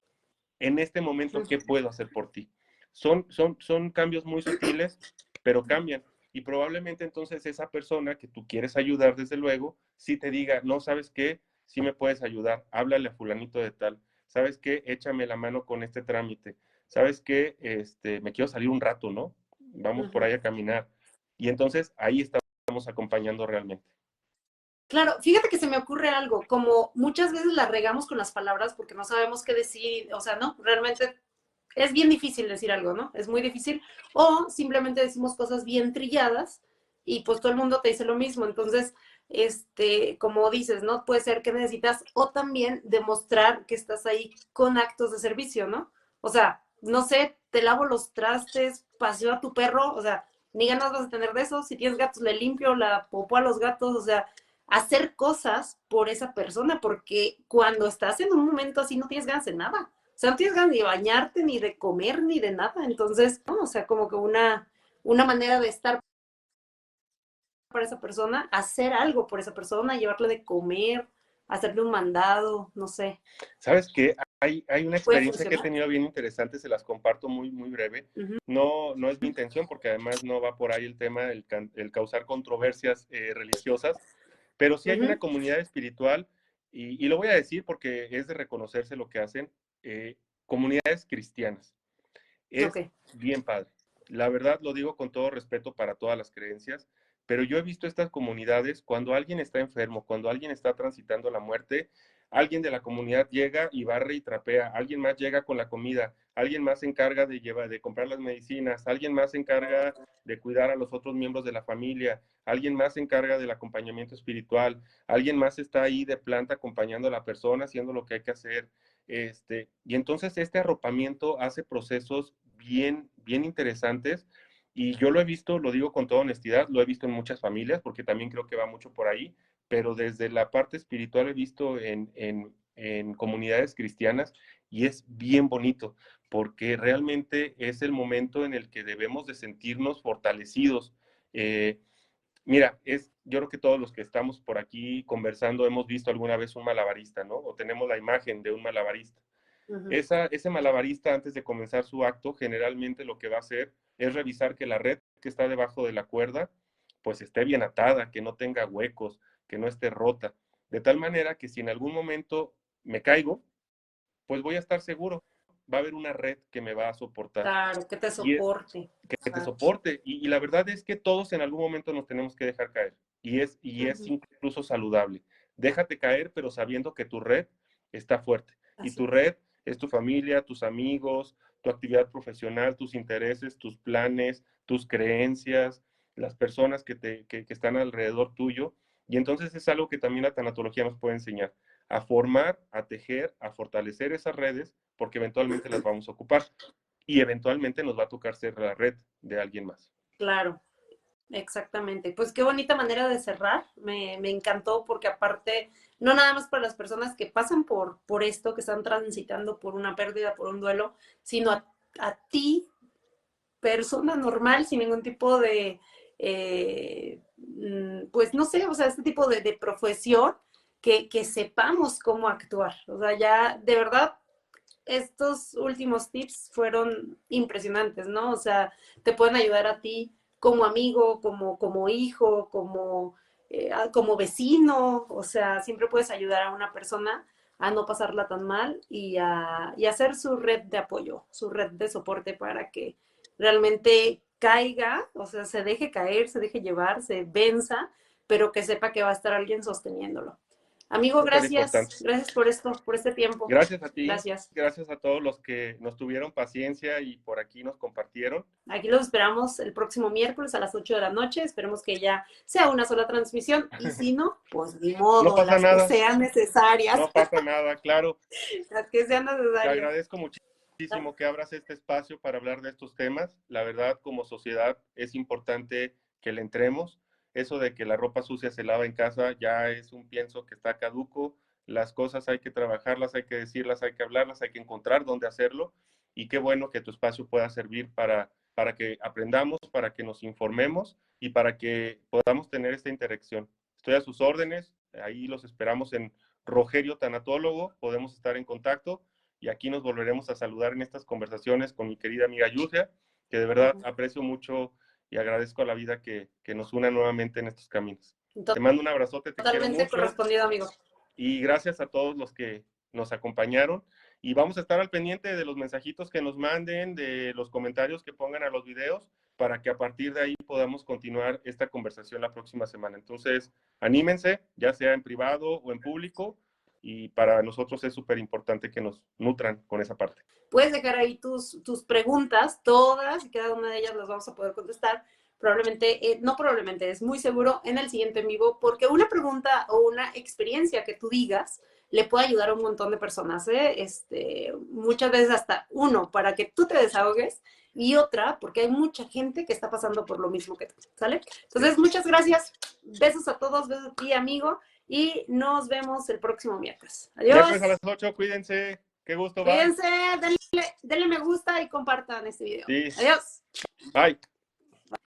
En este momento, ¿qué puedo hacer por ti? Son cambios muy sutiles, pero cambian. Y probablemente entonces esa persona que tú quieres ayudar, desde luego, sí te diga, no, ¿sabes qué? Sí me puedes ayudar, háblale a fulanito de tal. ¿Sabes qué? Échame la mano con este trámite. ¿Sabes qué? Me quiero salir un rato, ¿no? Vamos por ahí a caminar. Y entonces ahí estamos acompañando realmente. Claro, fíjate que se me ocurre algo, como muchas veces la regamos con las palabras porque no sabemos qué decir, o sea, no, realmente es bien difícil decir algo, ¿no? Es muy difícil, o simplemente decimos cosas bien trilladas y pues todo el mundo te dice lo mismo, entonces, como dices, ¿no? Puede ser que necesitas o también demostrar que estás ahí con actos de servicio, ¿no? O sea, no sé, te lavo los trastes, paseo a tu perro, o sea, ni ganas vas a tener de eso. Si tienes gatos, le limpio la popó a los gatos, o sea, hacer cosas por esa persona, porque cuando estás en un momento así no tienes ganas de nada. O sea, no tienes ganas ni de bañarte, ni de comer, ni de nada. Entonces, ¿no? O sea, como que una manera de estar para esa persona, hacer algo por esa persona, llevarle de comer, hacerle un mandado, no sé. ¿Sabes qué? Hay una Puede experiencia que he funcionar. tenido bien interesante, se las comparto muy, muy breve. Uh-huh. No es mi intención, porque además no va por ahí el tema, el causar controversias religiosas, pero sí hay una Uh-huh. comunidad espiritual, y lo voy a decir porque es de reconocerse lo que hacen, comunidades cristianas. Es Ok. bien padre. La verdad lo digo con todo respeto para todas las creencias, pero yo he visto estas comunidades cuando alguien está enfermo, cuando alguien está transitando la muerte, alguien de la comunidad llega y barre y trapea, alguien más llega con la comida, alguien más se encarga de llevar, de comprar las medicinas, alguien más se encarga de cuidar a los otros miembros de la familia, alguien más se encarga del acompañamiento espiritual, alguien más está ahí de planta acompañando a la persona, haciendo lo que hay que hacer. Y entonces este arropamiento hace procesos bien, bien interesantes, y yo lo he visto, lo digo con toda honestidad, lo he visto en muchas familias, porque también creo que va mucho por ahí, pero desde la parte espiritual he visto en comunidades cristianas, y es bien bonito, porque realmente es el momento en el que debemos de sentirnos fortalecidos. Eh, Mira, yo creo que todos los que estamos por aquí conversando hemos visto alguna vez un malabarista, ¿no? O tenemos la imagen de un malabarista. Uh-huh. Ese malabarista, antes de comenzar su acto, generalmente lo que va a hacer es revisar que la red que está debajo de la cuerda, pues esté bien atada, que no tenga huecos, que no esté rota, de tal manera que si en algún momento me caigo, pues voy a estar seguro, va a haber una red que me va a soportar. Claro, que te Y es soporte. que te Exacto. soporte. Y la verdad es que todos en algún momento nos tenemos que dejar caer. Y es Uh-huh. incluso saludable. Déjate caer, pero sabiendo que tu red está fuerte. Y Así. tu red es tu familia, tus amigos, tu actividad profesional, tus intereses, tus planes, tus creencias, las personas que están alrededor tuyo. Y entonces es algo que también la tanatología nos puede enseñar, a formar, a tejer, a fortalecer esas redes, porque eventualmente las vamos a ocupar y eventualmente nos va a tocar ser la red de alguien más. Claro, exactamente. Pues qué bonita manera de cerrar. Me encantó porque aparte, no nada más para las personas que pasan por esto, que están transitando por una pérdida, por un duelo, sino a ti, persona normal, sin ningún tipo de, pues no sé, o sea, este tipo de profesión, que sepamos cómo actuar. O sea, ya de verdad estos últimos tips fueron impresionantes, ¿no? O sea, te pueden ayudar a ti como amigo, como hijo, como vecino, o sea, siempre puedes ayudar a una persona a no pasarla tan mal y hacer su red de apoyo, su red de soporte para que realmente caiga, o sea, se deje caer, se deje llevar, se venza, pero que sepa que va a estar alguien sosteniéndolo. Amigo, Súper gracias, importante. gracias por esto, por este tiempo. Gracias a ti, Gracias. gracias a todos los que nos tuvieron paciencia y por aquí nos compartieron. Aquí los esperamos el próximo miércoles a las 8 de la noche. Esperemos que ya sea una sola transmisión y si no, pues ni No modo, pasa las que nada, sean necesarias, no pasa nada, claro. las que sean Te necesarias. agradezco muchísimo que abras este espacio para hablar de estos temas. La verdad, como sociedad, es importante que le entremos. Eso de que la ropa sucia se lava en casa ya es un pienso que está caduco. Las cosas hay que trabajarlas, hay que decirlas, hay que hablarlas, hay que encontrar dónde hacerlo. Y qué bueno que tu espacio pueda servir para que aprendamos, para que nos informemos y para que podamos tener esta interacción. Estoy a sus órdenes, ahí los esperamos en Rogerio Tanatólogo, podemos estar en contacto y aquí nos volveremos a saludar en estas conversaciones con mi querida amiga Yusia, que de verdad aprecio mucho y agradezco a la vida que nos una nuevamente en estos caminos. Te mando un abrazote, te quiero Totalmente mucho correspondido, amigo. y gracias a todos los que nos acompañaron y vamos a estar al pendiente de los mensajitos que nos manden, de los comentarios que pongan a los videos para que a partir de ahí podamos continuar esta conversación la próxima semana. Entonces, anímense, ya sea en privado o en público, y para nosotros es súper importante que nos nutran con esa parte. Puedes dejar ahí tus preguntas, todas y cada una de ellas las vamos a poder contestar, probablemente, no probablemente, es muy seguro en el siguiente en vivo, porque una pregunta o una experiencia que tú digas le puede ayudar a un montón de personas, ¿eh? Muchas veces hasta uno, para que tú te desahogues, y otra, porque hay mucha gente que está pasando por lo mismo que tú, ¿sale? Entonces, muchas gracias. Besos a todos, besos a ti, amigo, y nos vemos el próximo miércoles. Adiós. Miércoles a las 8, cuídense. Qué gusto, bye. Cuídense, denle me gusta y compartan este video. Sí. Adiós. Bye.